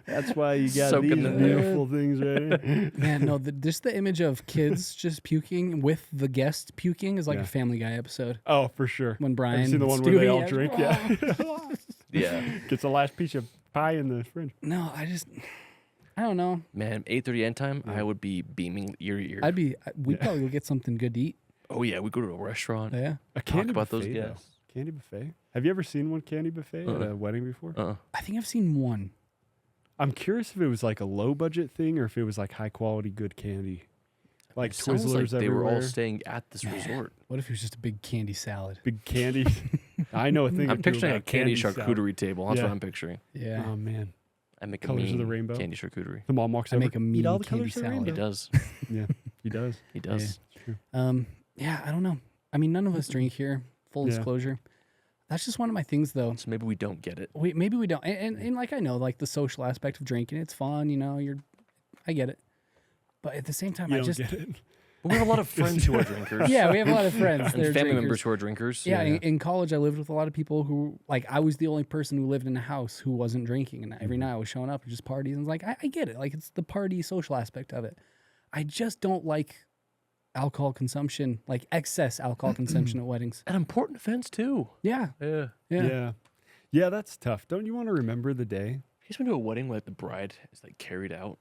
That's why you got Soak these in the- beautiful things right here. Man, no, just the image of kids just puking with the guest puking is like Yeah. a Family Guy episode. Oh, for sure. When Have Brian you seen the and one where they Stewie all have- drink? Yeah. yeah. Gets the last piece of pie in the fridge. No, I don't know. Man, 8:30 end time, I would be beaming ear to ear. We'd probably go get something good to eat. Oh yeah, we go to a restaurant. Yeah. A Talk candy about those buffet, though. guests. Candy buffet. Have you ever seen one candy buffet at a wedding before? I think I've seen one. I'm curious if it was like a low budget thing or if it was like high quality good candy. Like It sounds Twizzlers like they everywhere. were all staying at this resort. What if it was just a big candy salad? Big candy. I know a thing. or I'm two picturing a about candy salad. charcuterie table. That's Yeah. what I'm picturing. Yeah. Oh man, I make Colors a of the mean rainbow. candy charcuterie. the mom walks I over. make a "Eat mean all the candy colors of the salad. He rainbow." does. Yeah, he does. He does. Yeah, I don't know. I mean, none of us drink here. Full Yeah. disclosure. That's just one of my things, though. So maybe we don't get it. Maybe we don't. And like I know, like the social aspect of drinking, it's fun. You know, I get it. But at the same time, You I don't just get it. But we have a lot of friends who are drinkers. yeah, we have a lot of friends. And that are family drinkers. members who are drinkers. Yeah, in college, I lived with a lot of people who, like, I was the only person who lived in a house who wasn't drinking, and every night I was showing up and just parties, and it's like, I get it, like, it's the party social aspect of it. I just don't like alcohol consumption, like excess alcohol consumption at weddings. At important events too. Yeah, Yeah. Yeah, that's tough. Don't you want to remember the day? You guys been to a wedding where like, the bride is like carried out?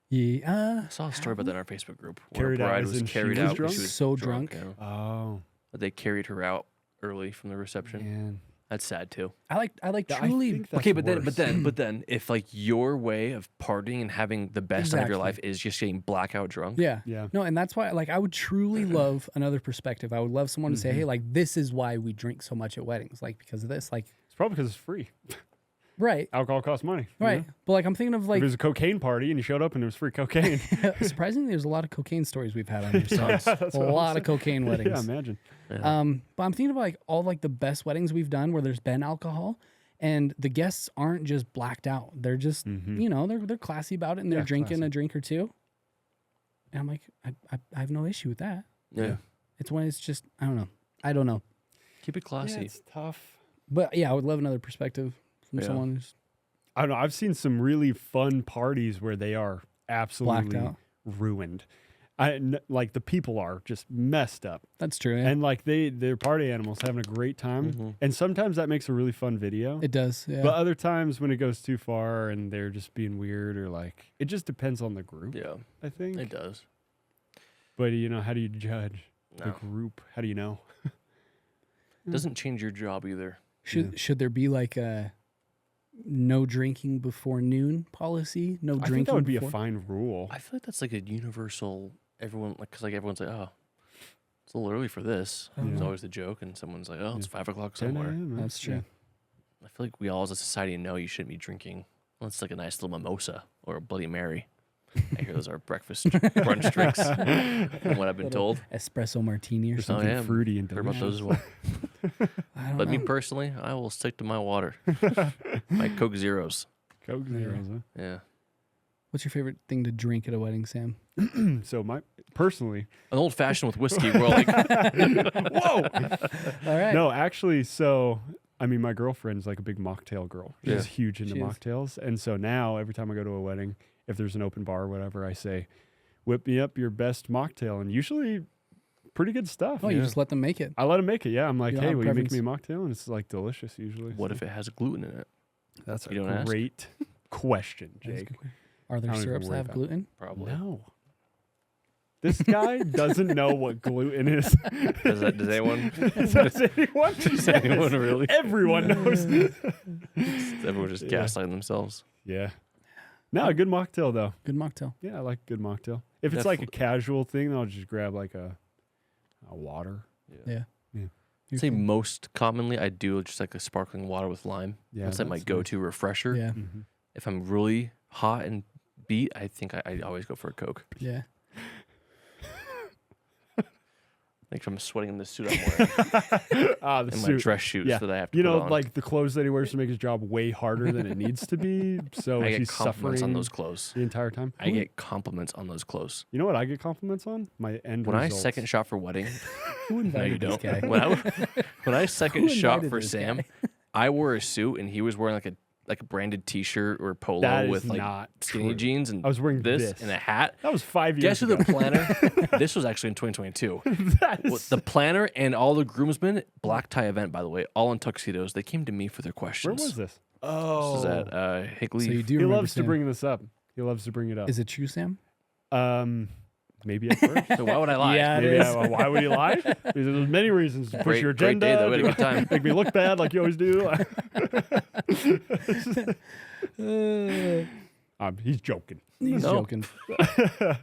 Yeah. I saw a story about that in our Facebook group. Carried where a out bride as was in she carried was out. when drunk? She was So drunk. yeah. Oh But they carried her out early from the reception. man. That's sad too. I like I truly. think that's Okay, but worse. then, if like your way of partying and having the best night of your Exactly. life is just getting blackout drunk, Yeah. Yeah. No, and that's why, like, I would truly love another perspective. I would love someone to say, hey, like, this is why we drink so much at weddings, like, because of this, like, It's probably because it's free. right, Alcohol costs money. you right. know? But like, I'm thinking of If like, it was a cocaine party and you showed up and it was free cocaine. surprisingly, there's a lot of cocaine stories we've had on here. So a lot of cocaine yeah, weddings. imagine. But I'm thinking of like all like the best weddings we've done where there's been alcohol, and the guests aren't just blacked out. They're just, you know, they're classy about it, and they're Yeah, drinking classy. a drink or two. And I'm like, I have no issue with that. yeah. It's when it's just, I don't know. Keep it classy. Yeah, it's tough. But yeah, I would love another perspective from Yeah. someone who's I don't know. I've seen some really fun parties where they are absolutely out. ruined. Like the people are just messed up, that's true. Yeah. and like they're party animals having a great time. And sometimes that makes a really fun video. It does. Yeah. But other times when it goes too far and they're just being weird or like it just depends on the group. Yeah, I think. it does. But you know, how do you judge the No. group? How do you know? Doesn't change your job either. Should there be like a no drinking before noon policy? No I think drinking. that would be a before? fine rule. I feel like that's like a universal. Everyone like because like everyone's like, oh, it's a little early for this. It's Yeah. always the joke, and someone's like, oh, it's 5 o'clock 10 somewhere. a.m., man. That's true. I feel like we all as a society know you shouldn't be drinking unless it's like a nice little mimosa or a Bloody Mary. I hear those are breakfast brunch drinks, from what I've been told. Espresso martini or Or something. something yeah. fruity and Heard about delicious. those as well. I don't But know. me personally, I will stick to my water, my Coke Zeros. Coke Zeros, huh? Yeah, What's your favorite thing to drink at a wedding, Sam? So personally, an old fashioned with whiskey. We're like, whoa. All right. No, actually, so I mean, my girlfriend's like a big mocktail girl. She's Yeah. huge into She is. mocktails, and so now every time I go to a wedding, if there's an open bar or whatever, I say, "Whip me up your best mocktail," and usually pretty good stuff. Oh, you just let them make it. I let them make it. Yeah, I'm like, You don't "Hey, have will you make preference? me a mocktail?" And it's like delicious usually. what so if it has gluten in it? That's you a don't ask? great question, That is a Jake. good question. Are there I don't even syrups that worry have about gluten? Probably. No. This guy doesn't know what gluten is. Does anyone? Does anyone? Does anyone really? Everyone knows. Everyone just gaslighting themselves. Yeah. No, a good mocktail though. Good mocktail. Yeah, I like a good mocktail. If it's like a casual thing, then I'll just grab like a water. Yeah. I'd say most commonly I do just like a sparkling water with lime. Yeah, that's like my that's go-to refresher. Yeah. Mhm. If I'm really hot and beat, I think I always go for a Coke. Yeah. Like if I'm sweating in the suit I'm wearing, The in my suit. dress shoes Yeah. that I have to You put know, on. like the clothes that he wears to make his job way harder than it needs to be. So I get he's compliments suffering on those clothes. the entire time. I get compliments on those clothes. You know what I get compliments on? My end When results. I second shot for wedding, Who no, invited you this don't. guy? When I second Who shot invited for this Sam, guy? I wore a suit and he was wearing like a branded T-shirt or polo That is with like not skinny true. jeans and I was wearing this. and a hat. That was 5 years Guess who ago. the planner? This was actually in 2022. That Well, is- the planner and all the groomsmen, black tie event by the way, all in tuxedos. They came to me for their Where questions. was this? This Oh. is at Higley. So you do He remember loves to Sam. bring this up. He loves to bring it up. Is it true, Sam? Maybe at first. So why would I lie? Yeah. It Maybe, is. well, why would he lie? Because there's many reasons to push Great- your great agenda. day, though. We had a good time. Make me look bad like you always do. He's joking. He's No. joking. All right.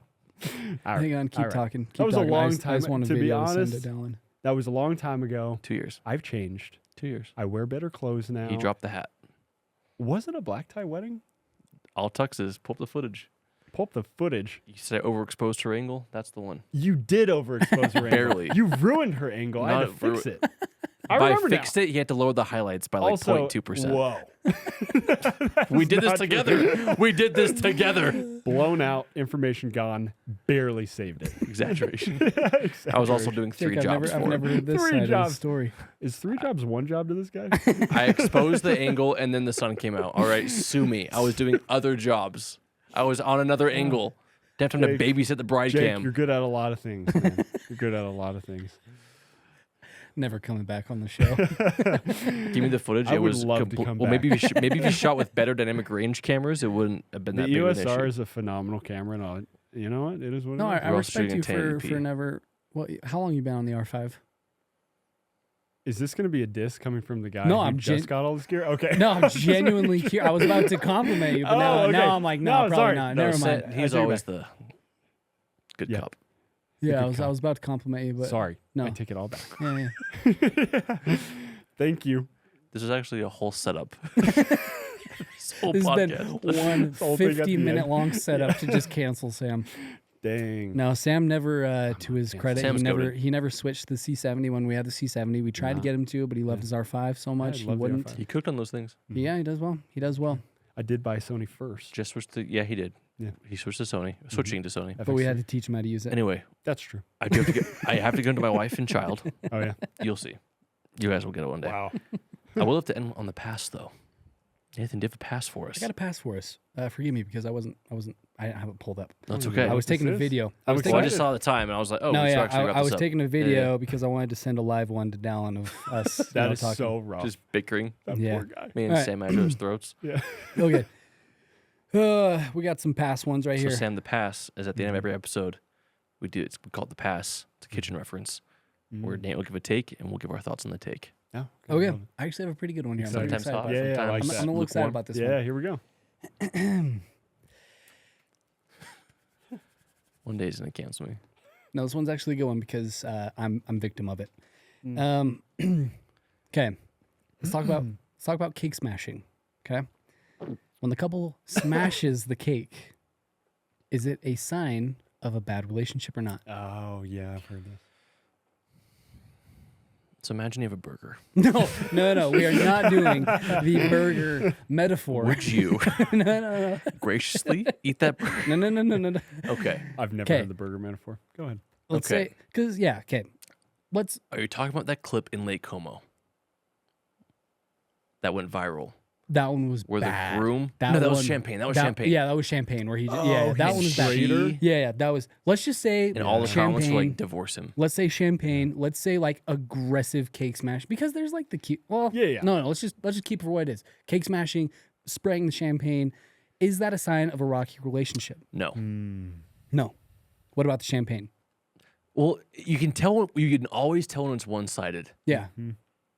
Hang on, keep All right. talking. Keep That was a talking. long I just time. want a To be video to honest, send to Dylan. that was a long time ago. 2 years. I've changed. 2 years. I wear better clothes now. He dropped the hat. Was it a black tie wedding? All tuxes. Pull up the footage. Pull up the footage. You said I overexposed her angle. That's the one. You did overexpose her angle. Barely. You ruined her angle. I had to Not fix ru- it. I If I remember fixed it, he had to lower the highlights by now. like Also, 0.2%. whoa. We did this not true. together. We did this together. Blown out, information gone, barely saved it. Exaggeration. I was also doing 3 Jake, jobs I've for never him. heard this 3 side of jobs. the story. Is 3 jobs one job to this guy? I exposed the angle and then the sun came out. All right, sue me. I was doing other jobs. I was on another angle. Didn't have time to Jake, babysit the bride Jake, cam. you're good at a lot of things, man. You're good at a lot of things. Never coming back on the show. Give me the footage. I It would was love to come well. back. Maybe if you shot with better dynamic range cameras, it wouldn't have been The that big of an USR issue. is a phenomenal camera, and you know what? It is what No, it is. I also respect shooting you in for 1080p. never. What? How long you been on the R5? Is this going to be a diss coming from the guy No, who I'm just got all this gear? Okay. No, I'm genuinely curious. I was about to compliment you, but now, Oh, okay. now I'm like, no, No, probably sorry. not. No, Never Sa- mind. He's take it always back. the good Yeah. cop. Yeah, good I was about to compliment you, but Sorry. no. I take it all back. Yeah, yeah. Thank you. This is actually a whole setup. This whole This has been podcast. one whole thing at the 50-minute end. long setup to just cancel Sam. Dang. No, Sam never, to his credit, Sam's goated. he never switched to the C70 when we had the C70. We tried to get him to, but he loved his R5 so much I he love the wouldn't. R5. He cooked on those things. Yeah, he does well. He does well. I did buy Sony first. Just switched to he did. Yeah. He switched to Sony. Switching to Sony. But we had to teach him how to use it. Anyway, That's true. I have to go into my wife and child. Oh, yeah. You'll see. You guys will get it one day. Wow. I will have to end on the pass though. Nathan, do you have a pass for us? I got a pass for us. Forgive me because I haven't pulled up. That's Oh, okay. I was this taking a is? video. I'm I was Well, I taking, just saw the time and I was like, oh, no, we should yeah, actually wrap I this was up. taking a Yeah, video because I wanted to send a live one to Dallin of us. That is talking. so rough. Just bickering. that Yeah. poor guy. Me and All right. Sam at each other's throats. Yeah. Okay. We got some pass ones right So here. Sam, the pass is at the end of every episode. We call it the pass. It's a kitchen reference where Nate will give a take and we'll give our thoughts on the take. Oh, Okay. love it. I actually have a pretty good one here. I'm pretty Sometimes excited hot, about it. Yeah, yeah, I like sometimes that. I'm a little excited lukewarm. about this Yeah, one. here we go. One day he's gonna cancel me. No, this one's actually a good one because I'm victim of it. Okay. Let's talk about cake smashing. Okay. When the couple smashes the cake, is it a sign of a bad relationship or not? Oh, yeah, I've heard this. So imagine you have a burger. No. We are not doing the burger metaphor. Would you No. graciously eat that burger? No. Okay. I've never 'Kay. heard the burger metaphor. Go ahead. Let's Okay. say, because, yeah, okay. Let's, Are you talking about that clip in Lake Como that went viral? that one was Where bad. the groom? That No, that was one- Champagne. That was Champagne. Yeah, that was Champagne where he, Oh, yeah, that one was bad. She Yeah, that was, let's just say and all the Champagne. comments were like, divorce him. Let's say Champagne. Let's say like aggressive cake smash because there's like the cute. Well, Yeah. No. Let's just keep it for what it is. Cake smashing, spraying the champagne. Is that a sign of a rocky relationship? No. No. What about the champagne? Well, you can tell. You can always tell when it's one-sided. Yeah.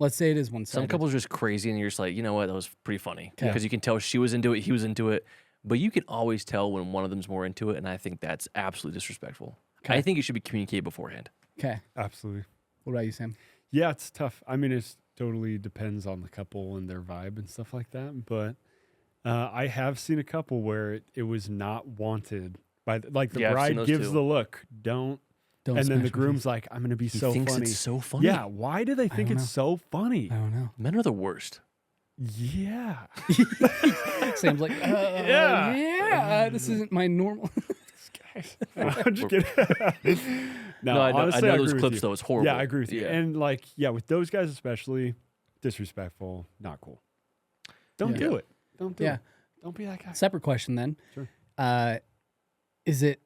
Let's say it is one Some sided. couples are just crazy, and you're just like, you know what, that was pretty funny Okay. because you can tell she was into it, he was into it, but you can always tell when one of them's more into it, and I think that's absolutely disrespectful. Okay. I think it should be communicated beforehand. Okay. Absolutely. What about you, Sam? Yeah, it's tough. I mean, it totally depends on the couple and their vibe and stuff like that. But I have seen a couple where it was not wanted by the, like the Yeah, I've seen bride those gives too. the look, don't, Don't and then smash the my groom's face. like, I'm gonna be He so thinks funny. it's so funny. Yeah, why do they think don't it's know. so funny? I don't know. Men are the worst. Yeah, Sam's like, yeah, this isn't my normal. I'm just kidding. No, I know, honestly, I know agree those with clips you. though. It's horrible. Yeah, I agree with you. Yeah. And like, yeah, with those guys especially, disrespectful, not cool. Don't Yeah. do it. Don't do Yeah. it. Don't be that guy. Separate question then. Sure. Is it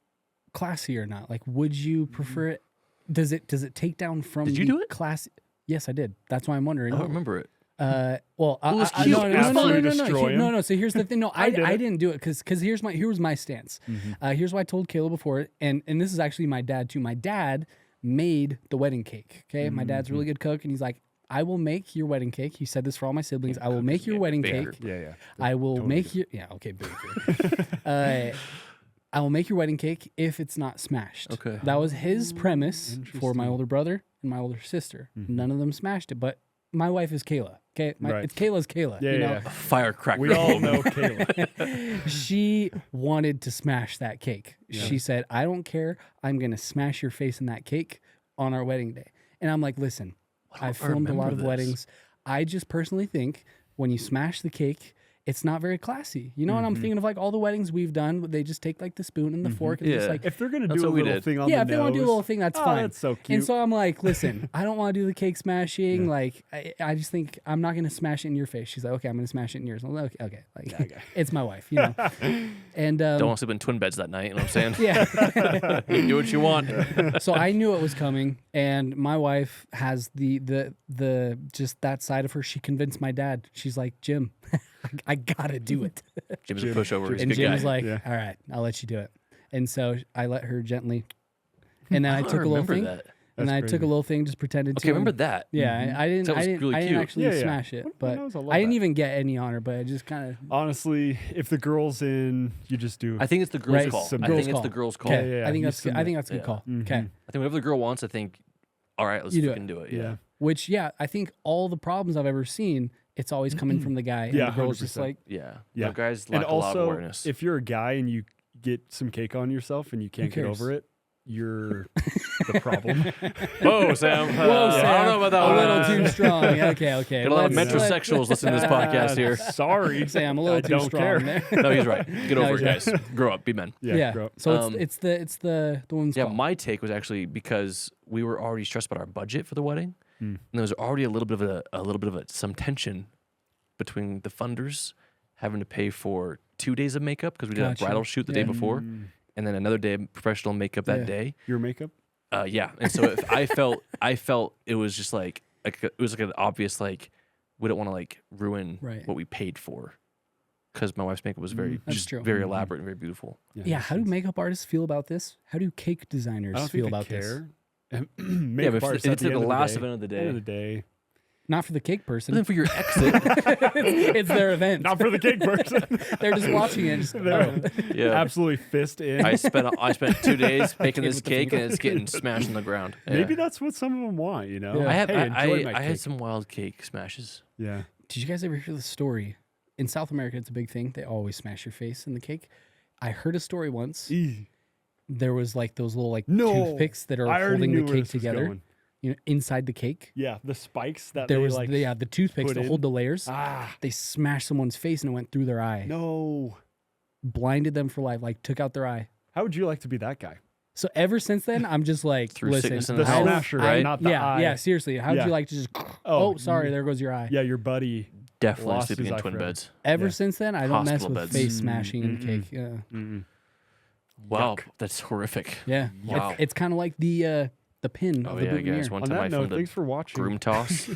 classy or not? Like, would you prefer it? Does it take down from Did you the do it? class? Yes, I did. That's why I'm wondering. I don't remember it. Well, It was I- cute. no, It no, was no, no, fun. no, no, Destroy him. no. So here's the thing. No, I did it. didn't do it because here was my stance. Here's what I told Kayla before, and this is actually my dad too. My dad made the wedding cake. Okay, my dad's a really good cook, and he's like, I will make your wedding cake. He said this for all my siblings. I will make your wedding baker. cake. Yeah. I will Totally make your okay, baker. I will make your wedding cake if it's not smashed. Okay. That was his premise for my older brother and my older sister. None of them smashed it, but my wife is Kayla. Okay, Right. it's Kayla's Kayla. Yeah, you know? yeah. Firecracker. We all know Kayla. She wanted to smash that cake. She said, I don't care. I'm going to smash your face in that cake on our wedding day. And I'm like, listen, I've filmed a lot remember of this. weddings. I just personally think when you smash the cake, it's not very classy. You know what I'm thinking of? Like all the weddings we've done, they just take like the spoon and the fork and just Yeah. like, If they're gonna That's do a what we little did. thing on yeah, the if they want to do a nose, little thing, that's oh, fine. that's so cute. And so I'm like, listen, I don't want to do the cake smashing. Like, I just think I'm not going to smash it in your face. She's like, okay, I'm going to smash it in yours. I'm like, okay. Like, it's my wife, you know. And Don't want to sleep in twin beds that night. You know what I'm saying? yeah. You do what you want. So I knew it was coming, and my wife has the just that side of her. She convinced my dad. She's like, Jim, I gotta do it. Jim's a pushover. He's a And good Jim guy. was like, Yeah. all right, I'll let you do it. And so I let her gently, and then I don't took a little remember thing, that. and That's I took crazy. a little thing, just pretended Okay, to. remember him. that. Yeah, I didn't. That was I didn't. really I didn't cute. actually Yeah, yeah. smash it, What but knows? I love I didn't that. even get any honor. But I just kind of. Honestly, if the girl's in, you just do. I think it's the girl's Right. call. Some I girl's think it's call. the girl's call. Okay, yeah, I think you that's. Good. I think that's a good Yeah. call. Mhm. Okay. I think whatever the girl wants, I think, all right, let's You do it. fucking do it. yeah. Yeah. Which, yeah, I think all the problems I've ever seen, it's always coming from the guy, and Yeah, the girl's just 100%. like, Yeah. Yeah. No, guys And lack a lot of also, awareness. if you're a guy and you get some cake on yourself and you can't get cares? over it, you're the problem. Whoa, Sam. "Whoa, Sam, I don't know about that a one. little too strong." Okay. Got a lot of let's- metrosexuals listening to this podcast here. Sorry, Sam, a little I too don't strong care. there. No, he's right. Get over it, he's guys. Grow up. Be men. Yeah. grow up. So Um, it's the woman's Yeah, call. my take was actually because we were already stressed about our budget for the wedding, and there was already a little bit of some tension between the funders having to pay for 2 days of makeup because we did Gotcha. a bridal shoot the day Yeah. before, and then another day of professional makeup that Yeah. day. Your makeup. Yeah, and so if I felt it was just like it was like an obvious like we don't want to like ruin Right. what we paid for because my wife's makeup was very That's just true. very elaborate and very beautiful. Yeah, how do makeup artists feel about this? How do cake designers I don't feel think about they this? care. Yeah, Makeup but artists if at it's at the end of last day- event of the End of the day, day. Not for the cake but person. then for your exit, It's their event. Not for the cake person. They're just watching it. Just, They're yeah. absolutely fist in. I spent 2 days making Kid this with the cake and finger. it's getting smashed on the ground. Yeah. Maybe that's what some of them want, you know? Yeah. I have Hey, enjoy my I had cake. some wild cake smashes. Yeah. Did you guys ever hear the story? In South America, it's a big thing. They always smash your face in the cake. I heard a story once. Eeh. There was like those little like No. toothpicks that are I already holding knew the where cake this was together. going. You know, inside the cake. Yeah, the spikes that There they was like. the toothpicks put to in. hold the layers. Ah, They smashed someone's face and it went through their eye. no. Blinded them for life. Like took out their eye. How would you like to be that guy? So ever since then, I'm just like, Through listen, sickness and The health, smasher, right? not the yeah, eye. yeah. Seriously, how would Yeah. you like to just? Oh, Oh, sorry, there goes your eye. Yeah, your buddy. Definitely Lost sleeping his in eye twin forever. beds. Ever Yeah. since then, I don't mess Hospital with beds. face smashing in cake. Yeah, Mm-mm. Wow, Yuck. that's horrific. yeah. Wow. It's kind of like the pin Oh of the yeah, boutonniere. guys. One On time I that note, filmed a thanks for watching. groom toss.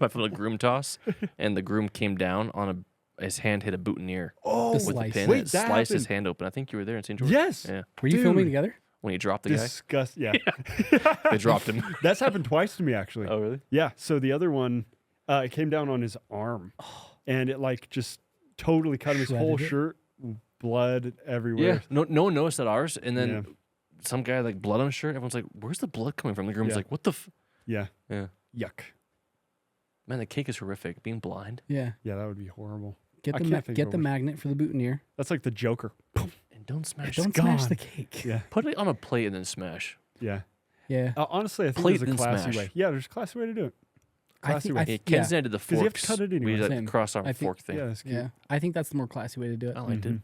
I filmed a groom toss, and the groom came down on his hand hit a boutonniere Oh, The with slice. a pin. Wait, and it that sliced his happened. hand open. I think you were there in St. George. Yes. Yeah. Were you filming Dude. together? When he dropped the guy, Disgust. Yeah. they dropped him. That's happened twice to me, actually. Oh really? Yeah. So the other one, it came down on his arm, and it like just totally cut him. His whole Shredded it? shirt, blood Yeah. everywhere. No one noticed at ours, and then Yeah. some guy like blood on his shirt. Everyone's like, "Where's the blood coming from?" The groom's Yeah. like, "What the?" Yeah. Yeah. Yuck. Man, the cake is horrific. Being blind. Yeah. Yeah, that would be horrible. Get I the can't think get of the one. magnet for the boutonniere. That's like the Joker. And don't smash. Don't the- smash gone. the cake. Yeah. Put it on a plate and then smash. Yeah. Yeah. Honestly, I think Plate there's a then classy smash. way. Yeah, there's a classy way to do it. I Classy think- way. I Yeah, th- Ken's did the 'Cause you have to forks. cut it We anyway. did Same. that cross arm I think- fork thing. Yeah, that's cute. Yeah. I think that's the more classy way to do it. I liked it.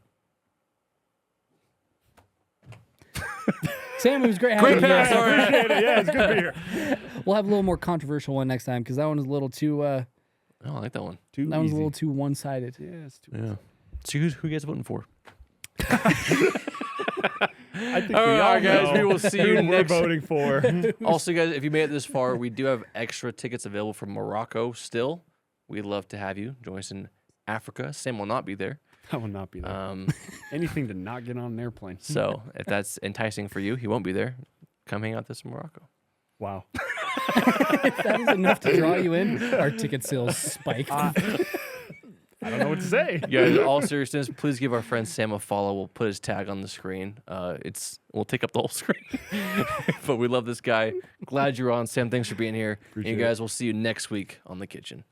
Sam, it was great having Great you. pass, here. all right. Appreciate it. Yeah, it's good to be here. We'll have a little more controversial one next time because that one is a little too. Oh, I like that one. Too That one's a easy. little too one-sided. Yeah, it's too Yeah. So who you guys voting for? I think All we right, all guys, know we will see who you we're next- voting for. Also, guys, if you made it this far, we do have extra tickets available for Morocco still. We'd love to have you join us in Africa. Sam will not be there. I will not be there. Anything to not get on an airplane. So if that's enticing for you, he won't be there. Come hang out with us in Morocco. Wow. If that is enough to draw you in, our ticket sales spiked. I don't know what to say. Guys, in all seriousness, please give our friend Sam a follow. We'll put his tag on the screen. We'll take up the whole screen. But we love this guy. Glad you're on, Sam. Thanks for being here. Appreciate and it. you guys, we'll see you next week on The Kitchen.